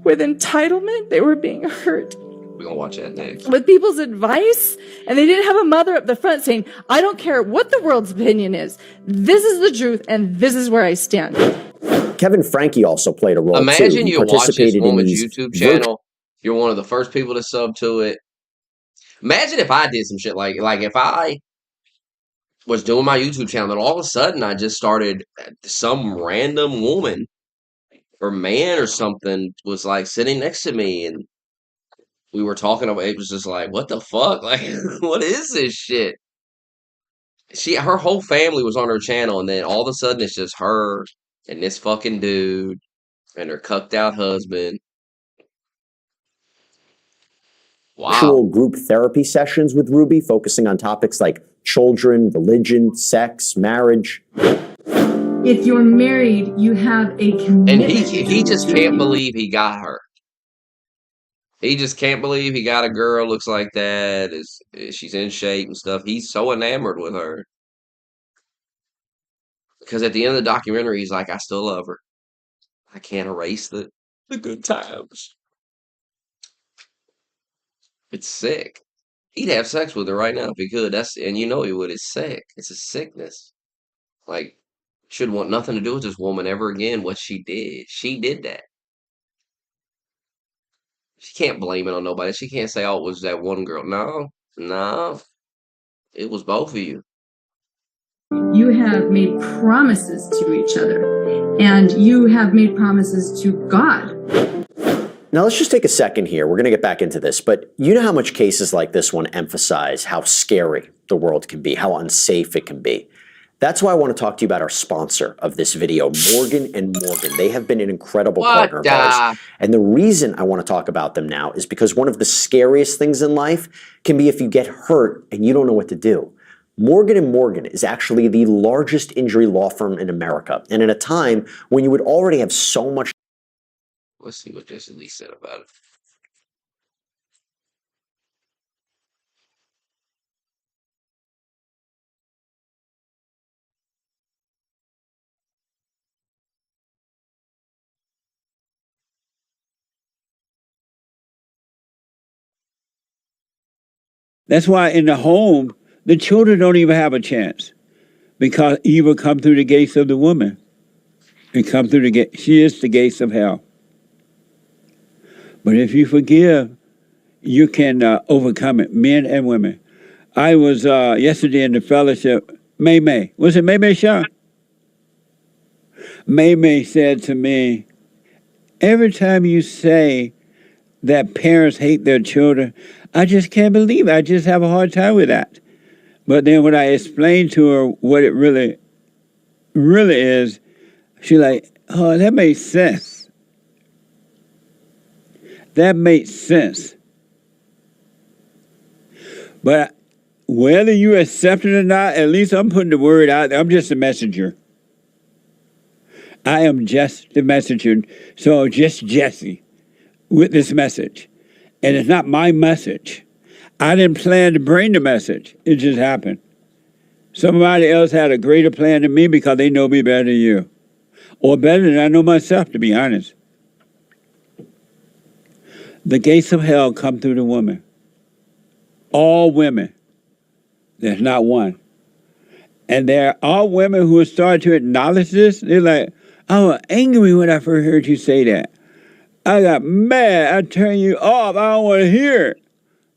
With entitlement, they were being hurt. We're going to watch that next. With people's advice, and they didn't have a mother up the front saying, I don't care what the world's opinion is. This is the truth, and this is where I stand. Kevin Franke also played a role, Imagine too. you watch this woman's YouTube channel. You're one of the first people to sub to it. Imagine if I did some shit like if I was doing my YouTube channel and all of a sudden I just started, some random woman or man or something was like sitting next to me and we were talking about, it was just like, what the fuck? Like, what is this shit? Her whole family was on her channel, and then all of a sudden it's just her and this fucking dude and her cucked out husband. Wow. Actual group therapy sessions with Ruby focusing on topics like children, religion, sex, marriage. If you're married, you have a commitment. And he just can't believe he got her. He just can't believe he got a girl looks like that. She's in shape and stuff. He's so enamored with her. Because at the end of the documentary, he's like, I still love her. I can't erase the good times. It's sick. He'd have sex with her right now if he could. And you know he would. It's sick. It's a sickness. Like, should want nothing to do with this woman ever again. What she did. She did that. She can't blame it on nobody. She can't say, oh, it was that one girl. No. It was both of you. You have made promises to each other, and you have made promises to God. Now, let's just take a second here. We're going to get back into this, but you know how much cases like this one emphasize how scary the world can be, how unsafe it can be. That's why I want to talk to you about our sponsor of this video, Morgan & Morgan. They have been an incredible partner of ours. And the reason I want to talk about them now is because one of the scariest things in life can be if you get hurt and you don't know what to do. Morgan & Morgan is actually the largest injury law firm in America. And at a time when you would already have so much... Let's see what Jesse Lee said about it. That's why in the home, the children don't even have a chance, because evil come through the gates of the woman. And come through the gate. She is the gates of hell. But if you forgive, you can overcome it, men and women. I was yesterday in the fellowship. May. Was it May, Sean? May said to me, every time you say that parents hate their children, I just can't believe it. I just have a hard time with that. But then when I explained to her what it really is, she's like, oh, that makes sense. That makes sense. But whether you accept it or not, at least I'm putting the word out there. I'm just a messenger. I am just the messenger. So just Jesse with this message. And it's not my message. I didn't plan to bring the message. It just happened. Somebody else had a greater plan than me because they know me better than you. Or better than I know myself, to be honest. The gates of hell come through the woman. All women. There's not one. And there are all women who have started to acknowledge this. They're like, I was angry when I first heard you say that. I got mad. I turned you off. I don't want to hear it.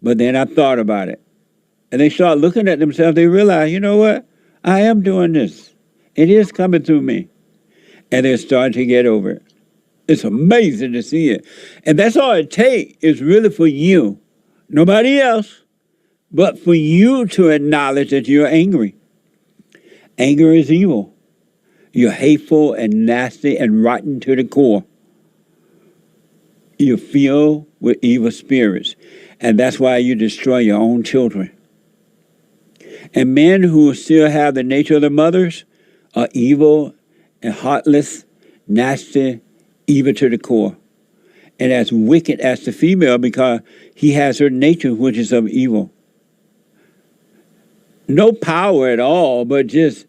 But then I thought about it. And they start looking at themselves. They realize, you know what? I am doing this. It is coming through me. And they're starting to get over it. It's amazing to see it. And that's all it takes is really for you. Nobody else. But for you to acknowledge that you're angry. Anger is evil. You're hateful and nasty and rotten to the core. You're filled with evil spirits. And that's why you destroy your own children. And men who still have the nature of their mothers are evil and heartless, nasty, evil to the core. And as wicked as the female because he has her nature, which is of evil. No power at all, but just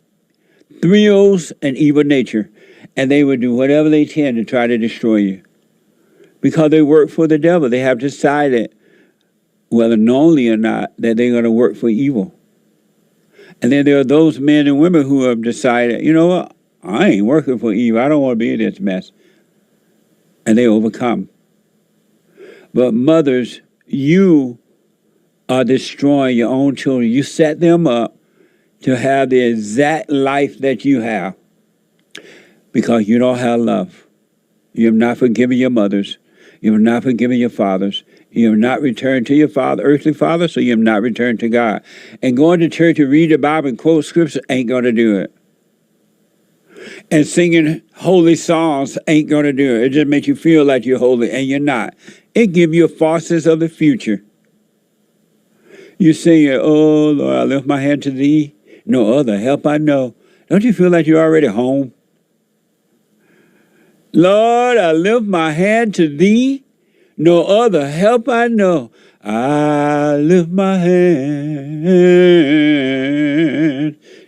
thrills and evil nature. And they would do whatever they can to try to destroy you. Because they work for the devil. They have decided, whether knowingly or not, that they're going to work for evil. And then there are those men and women who have decided, you know what? I ain't working for evil. I don't want to be in this mess. And they overcome. But mothers, you are destroying your own children. You set them up to have the exact life that you have because you don't have love. You have not forgiven your mothers. You have not forgiven your fathers. You have not returned to your father, earthly father, so you have not returned to God. And going to church and read the Bible and quote scripture ain't going to do it. And singing holy songs ain't going to do it. It just makes you feel like you're holy, and you're not. It gives you a falseness of the future. You sing it, oh, Lord, I lift my hand to thee. No other help I know. Don't you feel like you're already home? Lord, I lift my hand to thee. No other help I know. I lift my hand.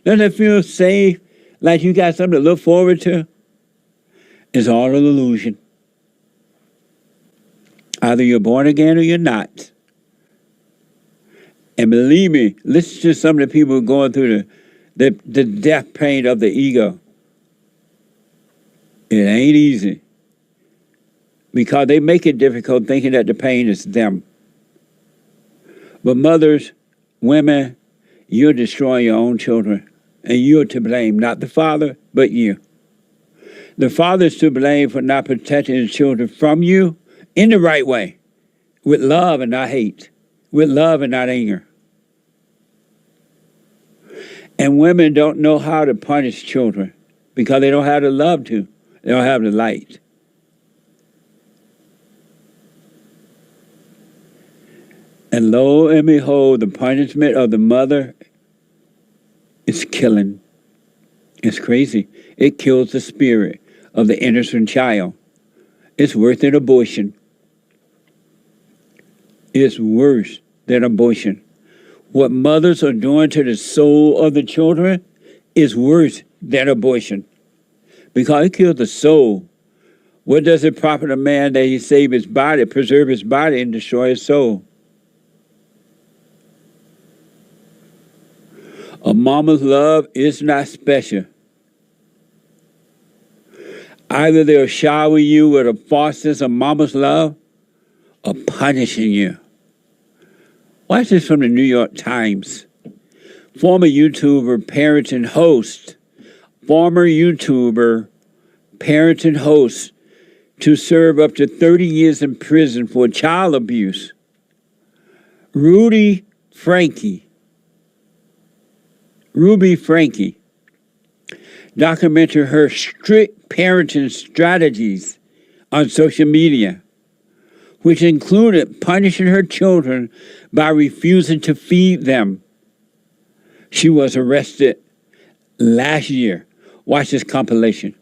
Doesn't it feel safe? Like you got something to look forward to? It's all an illusion. Either you're born again or you're not. And believe me, listen to some of the people going through the death pain of the ego. It ain't easy. Because they make it difficult thinking that the pain is them. But mothers, women, you're destroying your own children. And you're to blame, not the father, but you. The father's to blame for not protecting his children from you in the right way. With love and not hate. With love and not anger. And women don't know how to punish children because they don't have the love to. They don't have the light. And lo and behold, the punishment of the mother is killing. It's crazy. It kills the spirit of the innocent child. It's worse than abortion. It's worse than abortion. What mothers are doing to the soul of the children is worse than abortion because it kills the soul. What does it profit a man that he save his body, preserve his body, and destroy his soul? A mama's love is not special. Either they'll shower you with a faucet of mama's love or punishing you. Watch this from the New York Times. Former YouTuber, parent and host to serve up to 30 years in prison for child abuse. Ruby Franke documented her strict parenting strategies on social media, which included punishing her children by refusing to feed them. She was arrested last year. Watch this compilation.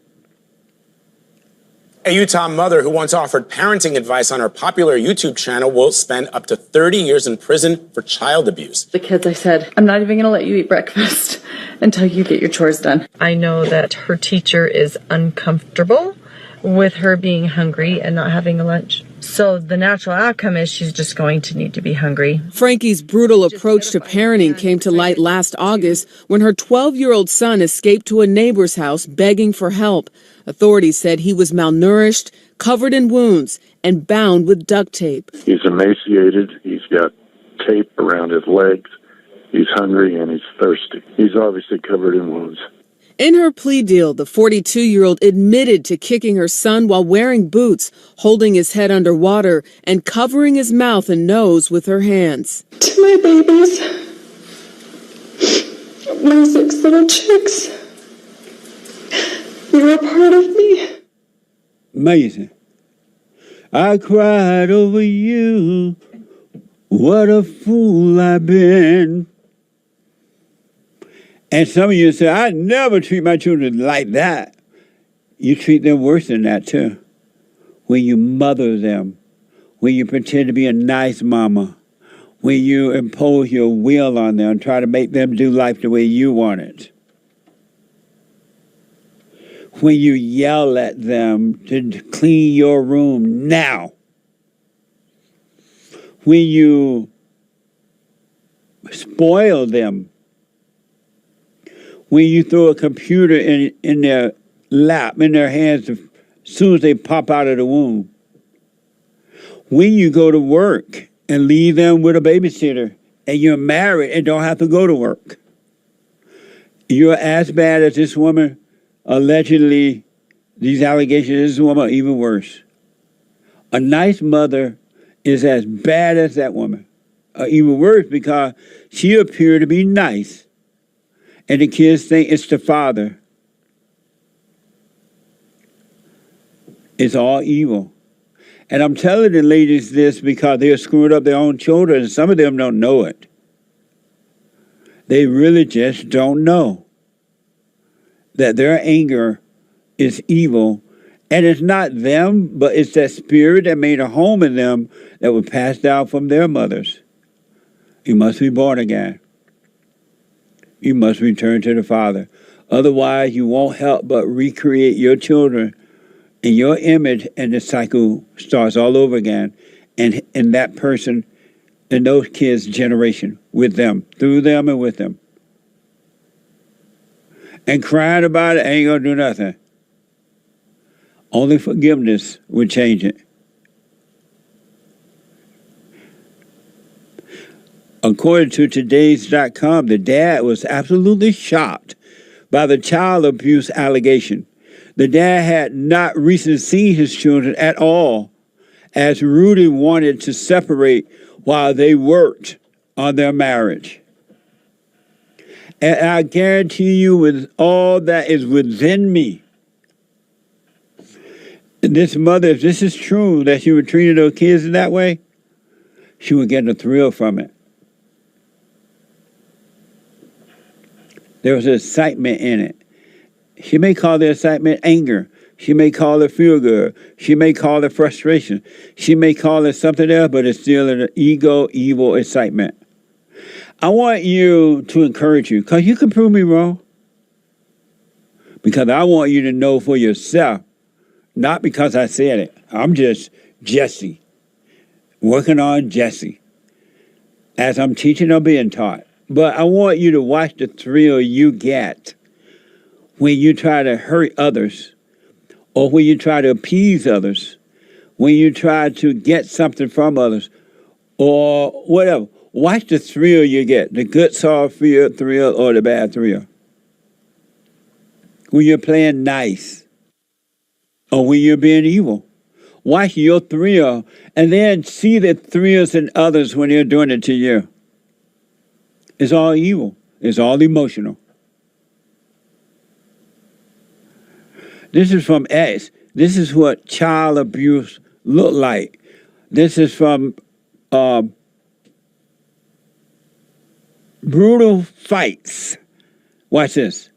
A Utah mother who once offered parenting advice on her popular YouTube channel will spend up to 30 years in prison for child abuse. The kids, I said, I'm not even going to let you eat breakfast until you get your chores done. I know that her teacher is uncomfortable with her being hungry and not having a lunch. So the natural outcome is she's just going to need to be hungry. Franke's brutal approach to parenting came to light last August when her 12-year-old son escaped to a neighbor's house begging for help. Authorities said he was malnourished, covered in wounds, and bound with duct tape. He's emaciated. He's got tape around his legs. He's hungry and he's thirsty. He's obviously covered in wounds. In her plea deal, the 42-year-old admitted to kicking her son while wearing boots, holding his head underwater, and covering his mouth and nose with her hands. To my babies, my 6 little chicks, you're a part of me. Amazing. I cried over you. What a fool I've been. And some of you say, I never treat my children like that. You treat them worse than that, too. When you mother them, when you pretend to be a nice mama, when you impose your will on them, try to make them do life the way you want it. When you yell at them to clean your room now. When you spoil them. When you throw a computer in their lap, in their hands, as soon as they pop out of the womb. When you go to work and leave them with a babysitter, and you're married and don't have to go to work. You're as bad as this woman, allegedly, these allegations, this woman, even worse. A nice mother is as bad as that woman. Even worse because she appeared to be nice. And the kids think it's the father. It's all evil. And I'm telling the ladies this because they're screwing up their own children, and some of them don't know it. They really just don't know that their anger is evil. And it's not them, but it's that spirit that made a home in them that was passed down from their mothers. You must be born again. You must return to the Father. Otherwise, you won't help but recreate your children in your image, and the cycle starts all over again. And that person and those kids' generation with them, through them and with them. And crying about it ain't going to do nothing. Only forgiveness would change it. According to today's.com, the dad was absolutely shocked by the child abuse allegation. The dad had not recently seen his children at all, as Rudy wanted to separate while they worked on their marriage. And I guarantee you, with all that is within me, this mother, if this is true, that she would treat those kids in that way, she would get a thrill from it. There was excitement in it. She may call the excitement anger. She may call it feel good. She may call it frustration. She may call it something else, but it's still an ego, evil excitement. I want you to encourage you, because you can prove me wrong. Because I want you to know for yourself, not because I said it. I'm just Jesse, working on Jesse, as I'm teaching or being taught. But I want you to watch the thrill you get when you try to hurt others, or when you try to appease others, when you try to get something from others, or whatever. Watch the thrill you get, the good soft thrill or the bad thrill. When you're playing nice, or when you're being evil. Watch your thrill, and then see the thrills in others when they're doing it to you. It's all evil. It's all emotional. This is from X. This is what child abuse look like. This is from brutal fights. Watch this.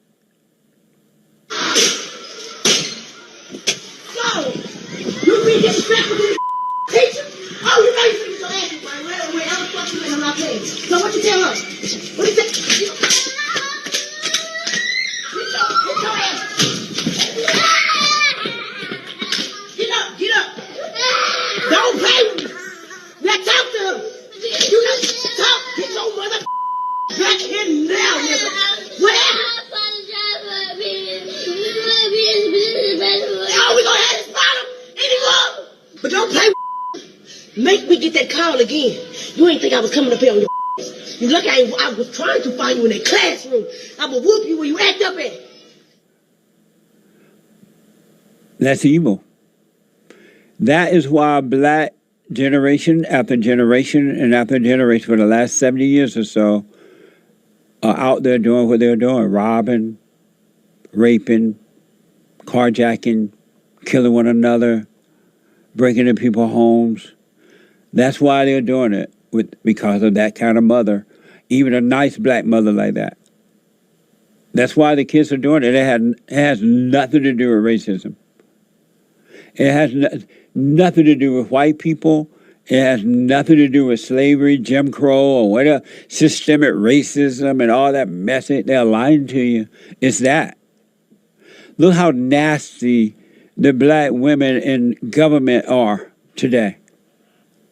So, you be disrespectful to the teacher? Oh, you know you finna your ass right? Wherever fuck you in, I'm not playing. So what you tell her? What you say? Get your ass. Get up. Don't play with me. Now talk to her. You know, talk. Get your mother back in now, nigga. Whatever. Oh, we gonna have this problem anymore. But don't play with make me get that call again. You ain't think I was coming up here on your you look, I was trying to find you in that classroom. I will whoop you where you act up at. That's evil. That is why black generation after generation and after generation for the last 70 years or so are out there doing what they're doing. Robbing, raping, carjacking, killing one another, breaking into people's homes. That's why they're doing it, because of that kind of mother. Even a nice black mother like that. That's why the kids are doing it. It has nothing to do with racism. It has nothing to do with white people. It has nothing to do with slavery, Jim Crow, or whatever, systemic racism and all that mess. They're lying to you. It's that. Look how nasty the black women in government are today.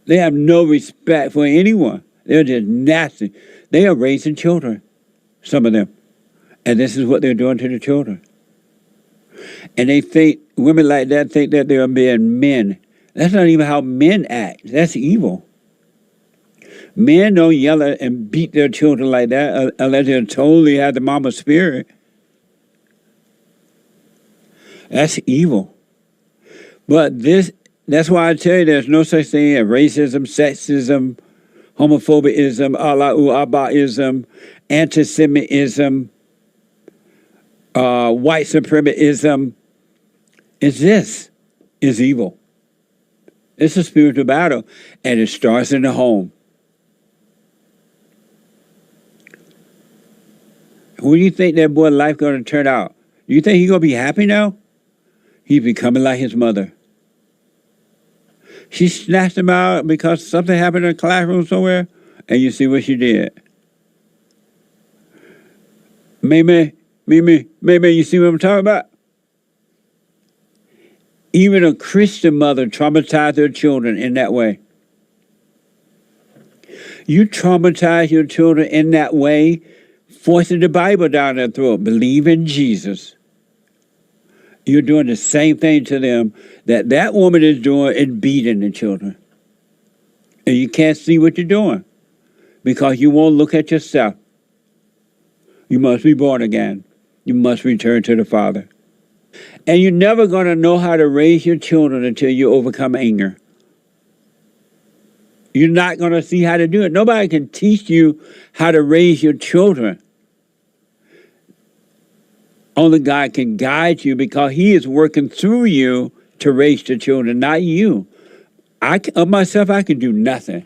They have no respect for anyone. They're just nasty. They are raising children, some of them. And this is what they're doing to the children. And they think, women like that think that they're being men. That's not even how men act. That's evil. Men don't yell and beat their children like that unless they totally have the mama spirit. That's evil. But that's why I tell you there's no such thing as racism, sexism, homophobism, Allahu-Abba-ism, anti-Semitism, white supremacism. It's evil. It's a spiritual battle, and it starts in the home. Who do you think that boy's life going to turn out? You think he's going to be happy now? He's becoming like his mother. She snatched him out because something happened in a classroom somewhere, and you see what she did. Maybe, you see what I'm talking about? Even a Christian mother traumatized her children in that way. You traumatize your children in that way, forcing the Bible down their throat. Believe in Jesus. You're doing the same thing to them that woman is doing in beating the children. And you can't see what you're doing because you won't look at yourself. You must be born again. You must return to the Father. And you're never going to know how to raise your children until you overcome anger. You're not going to see how to do it. Nobody can teach you how to raise your children. Only God can guide you because he is working through you to raise the children, not you. Of myself, I can do nothing.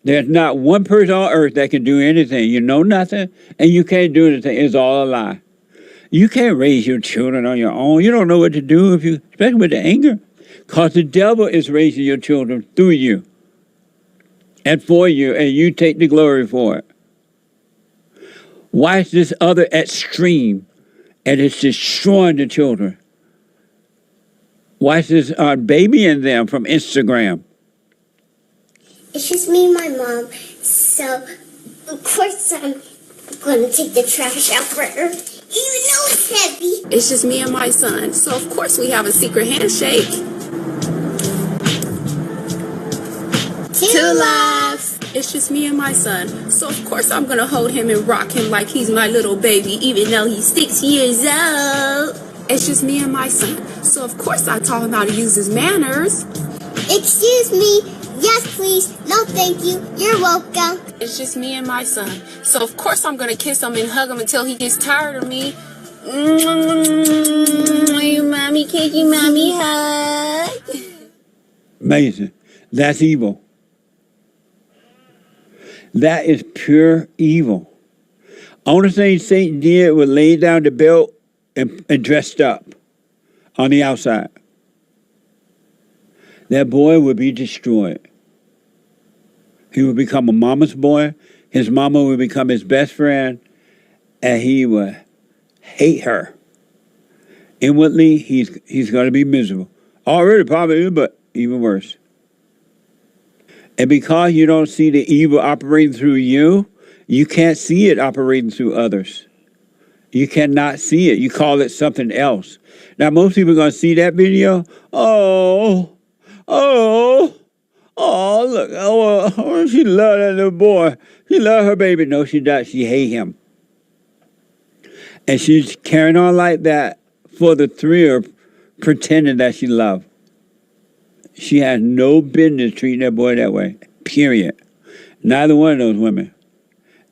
There's not one person on earth that can do anything. You know nothing, and you can't do anything. It's all a lie. You can't raise your children on your own. You don't know what to do, especially with the anger, because the devil is raising your children through you and for you, and you take the glory for it. Watch this other extreme, and it's destroying the children. Watch this baby and them from Instagram. It's just me and my mom, so of course I'm going to take the trash out for her, even though it's heavy. It's just me and my son, so of course we have a secret handshake. Two lives. It's just me and my son, so of course I'm going to hold him and rock him like he's my little baby, even though he's 6 years old. It's just me and my son, so of course I taught him how to use his manners. Excuse me. Yes, please. No, thank you. You're welcome. It's just me and my son. So, of course, I'm going to kiss him and hug him until he gets tired of me. You mommy, can you mommy hug? Amazing. That's evil. That is pure evil. Only thing Satan did was lay down the belt and dressed up on the outside. That boy would be destroyed. He would become a mama's boy. His mama would become his best friend, and he would hate her. Inwardly, he's going to be miserable. Already probably, but even worse. And because you don't see the evil operating through you, you can't see it operating through others. You cannot see it. You call it something else. Now, most people are going to see that video. Look, she loved that little boy. She loved her baby. No, she does. She hate him. And she's carrying on like that for the thrill of pretending that she loved. She has no business treating that boy that way, period. Neither one of those women.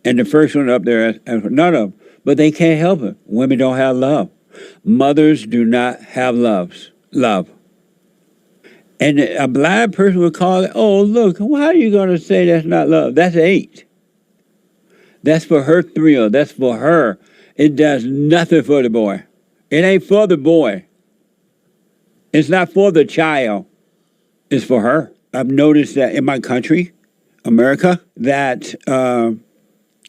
And the first one up there, none of them. But they can't help it. Women don't have love. Mothers do not have love. And a blind person would call it, oh, look, why are you going to say that's not love? That's hate. That's for her thrill. That's for her. It does nothing for the boy. It ain't for the boy. It's not for the child. It's for her. I've noticed that in my country, America, that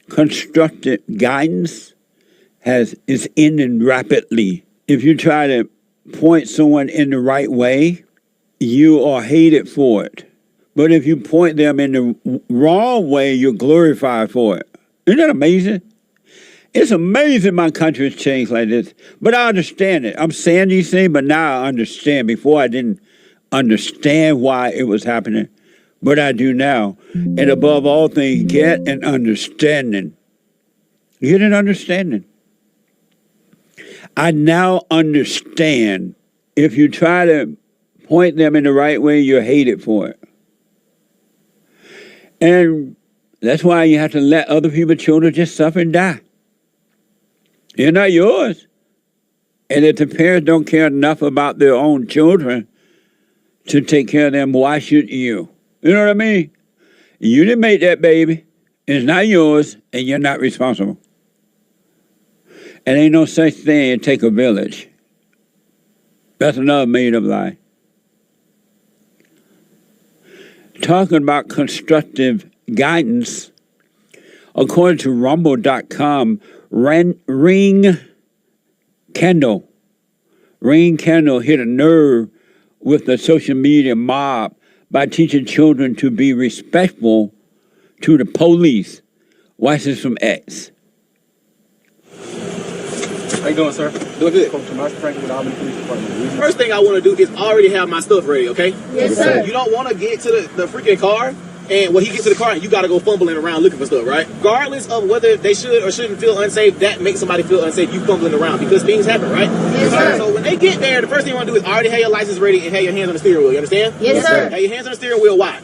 constructed guidance is ending rapidly. If you try to point someone in the right way, you are hated for it. But if you point them in the wrong way, you're glorified for it. Isn't that amazing? It's amazing my country has changed like this. But I understand it. I'm saying these things, but now I understand. Before I didn't understand why it was happening. But I do now. And above all things, get an understanding. Get an understanding. I now understand. If you try to point them in the right way, you're hated for it. And that's why you have to let other people's children just suffer and die. They're not yours. And if the parents don't care enough about their own children to take care of them, why should you? You know what I mean? You didn't make that baby. It's not yours, and you're not responsible. And ain't no such thing as take a village. That's another made-up lie. Talking about constructive guidance, according to Rumble.com, Ring Kendall hit a nerve with the social media mob by teaching children to be respectful to the police. Watch this from X. How you doing, sir? Doing good. From Ruby Franke with Albany Police Department. First thing I want to do is already have my stuff ready, okay? Yes, sir. You don't want to get to the freaking car, and when he gets to the car, you got to go fumbling around looking for stuff, right? Regardless of whether they should or shouldn't feel unsafe, that makes somebody feel unsafe, you fumbling around, because things happen, right? Yes, sir. So when they get there, the first thing you want to do is already have your license ready and have your hands on the steering wheel, you understand? Yes, sir. Have your hands on the steering wheel, why?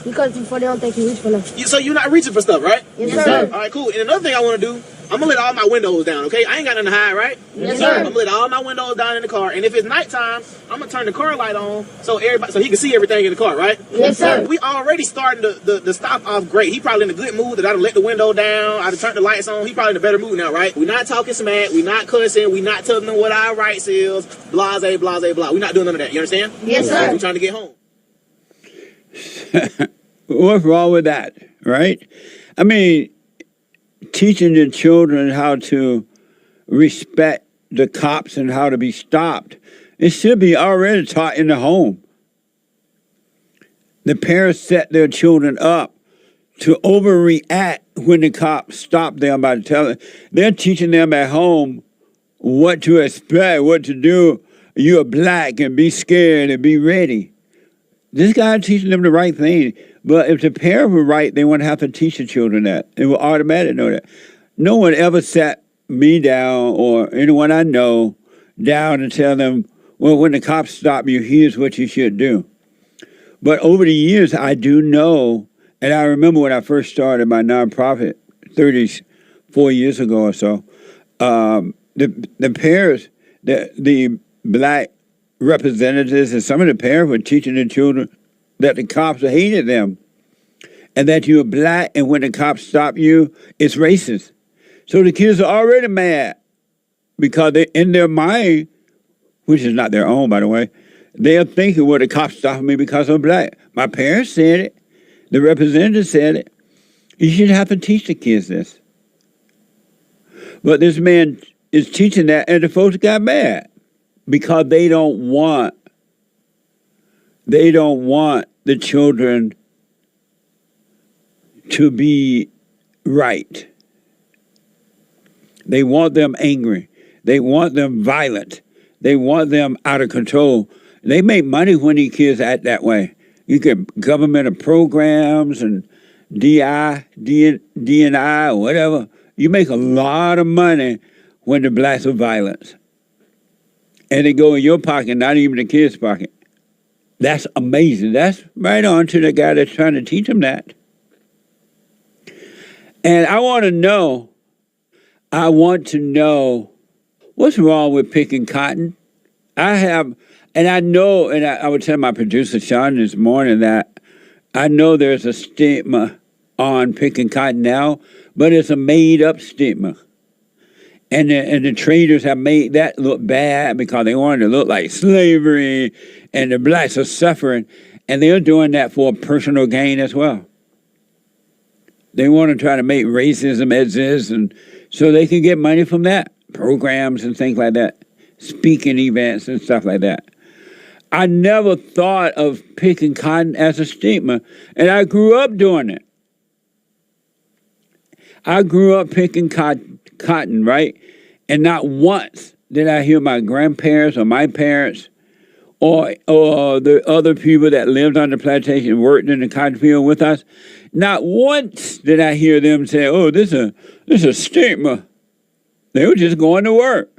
Because before they don't think you reach for them. So you're not reaching for stuff, right? Yes, sir. All right, cool. And another thing I want to do I'm gonna let all my windows down, okay? I ain't got nothing to hide, right? Yes, sir. I'm gonna let all my windows down in the car, and if it's nighttime, I'm gonna turn the car light on so he can see everything in the car, right? Yes, sir. We already starting the stop off great. He probably in a good mood that I done let the window down, I done turned the lights on. He probably in a better mood now, right? We not talking smack, we not cussing, we not telling them what our rights is, blase, blase, blah. We not doing none of that. You understand? Yes, sir. We trying to get home. What's wrong with that, right? I mean, teaching the children how to respect the cops and how to be stopped, it should be already taught in the home. The parents set their children up to overreact when the cops stop them by telling. They're teaching them at home what to expect, what to do. You're black and be scared and be ready. This guy teaching them the right thing. But if the parents were right, they wouldn't have to teach the children that. They will automatically know that. No one ever sat me down or anyone I know down and tell them, well, when the cops stop you, here's what you should do. But over the years, I do know, and I remember when I first started my nonprofit 34 years ago or so, the parents, the black representatives and some of the parents were teaching the children that the cops hated them and that you're black and when the cops stop you, it's racist. So the kids are already mad because they, in their mind, which is not their own, by the way, they are thinking, well, the cops stopped me because I'm black. My parents said it. The representative said it. You should have to teach the kids this. But this man is teaching that, and the folks got mad because they don't want the children to be right. They want them angry. They want them violent. They want them out of control. They make money when these kids act that way. You get government programs and DNI, or whatever. You make a lot of money when the blacks are violent. And they go in your pocket, not even the kid's pocket. That's amazing. That's right on to the guy that's trying to teach them that. And I want to know what's wrong with picking cotton. I would tell my producer, Sean, this morning that I know there's a stigma on picking cotton now, but it's a made-up stigma. And the traders have made that look bad because they wanted to look like slavery and the blacks are suffering. And they're doing that for personal gain as well. They want to try to make racism exist and so they can get money from that. Programs and things like that. Speaking events and stuff like that. I never thought of picking cotton as a stigma. And I grew up doing it. I grew up picking cotton, right? And not once did I hear my grandparents or my parents or the other people that lived on the plantation and worked in the cotton field with us, not once did I hear them say, oh, this is a stigma. They were just going to work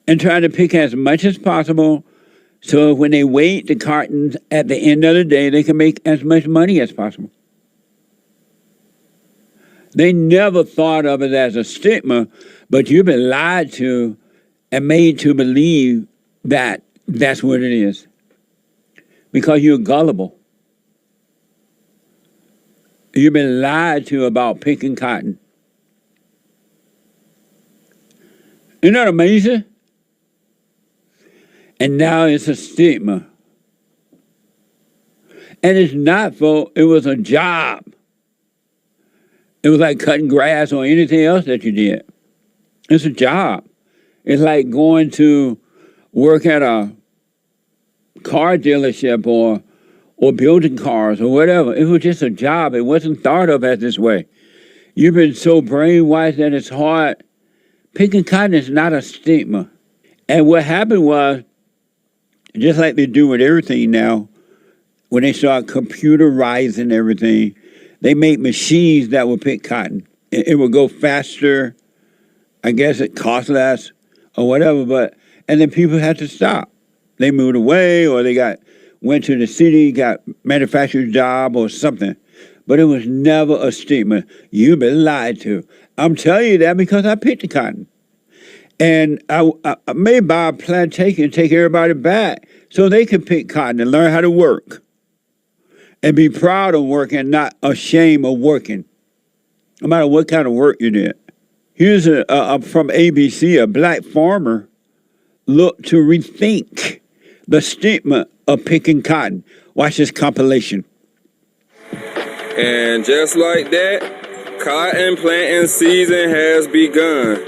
and trying to pick as much as possible so when they weigh the cartons at the end of the day, they can make as much money as possible. They never thought of it as a stigma, but you've been lied to and made to believe that that's what it is because you're gullible. You've been lied to about picking cotton. Isn't that amazing? And now it's a stigma. And it's not, folks. It was a job. It was like cutting grass or anything else that you did. It's a job. It's like going to work at a car dealership or building cars or whatever. It was just a job. It wasn't thought of as this way. You've been so brainwashed that it's hard. Picking cotton is not a stigma. And what happened was, just like they do with everything now, when they start computerizing everything, they make machines that will pick cotton. It will go faster. I guess it costs less or whatever, and then people had to stop. They moved away or they went to the city, got manufacturer's job or something. but it was never a statement. You've been lied to. I'm telling you that because I picked the cotton. And I may buy a plantation and take everybody back so they can pick cotton and learn how to work. And be proud of working and not ashamed of working, no matter what kind of work you did. Here's from ABC, a black farmer looked to rethink the stigma of picking cotton. Watch this compilation. And just like that, cotton planting season has begun.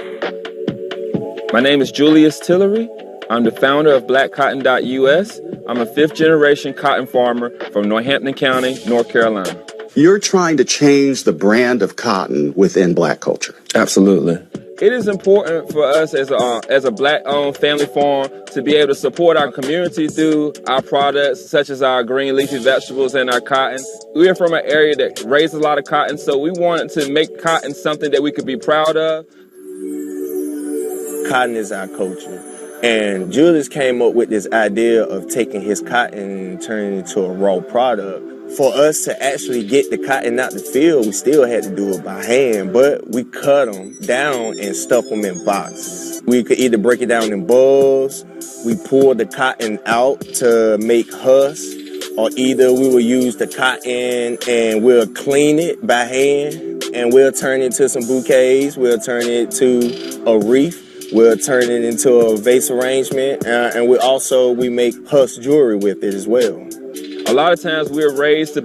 My name is Julius Tillery. I'm the founder of BlackCotton.us. I'm a fifth-generation cotton farmer from Northampton County, North Carolina. You're trying to change the brand of cotton within black culture. Absolutely. It is important for us as a black-owned family farm to be able to support our community through our products, such as our green leafy vegetables and our cotton. We are from an area that raises a lot of cotton, so we wanted to make cotton something that we could be proud of. Cotton is our culture. And Julius came up with this idea of taking his cotton and turning it into a raw product. For us to actually get the cotton out the field, we still had to do it by hand, but we cut them down and stuff them in boxes. We could either break it down in balls, we pull the cotton out to make husk, or either we will use the cotton and we'll clean it by hand and we'll turn it into some bouquets, we'll turn it to a wreath. We'll turn it into a vase arrangement, and we make husk jewelry with it as well. A lot of times we're raised to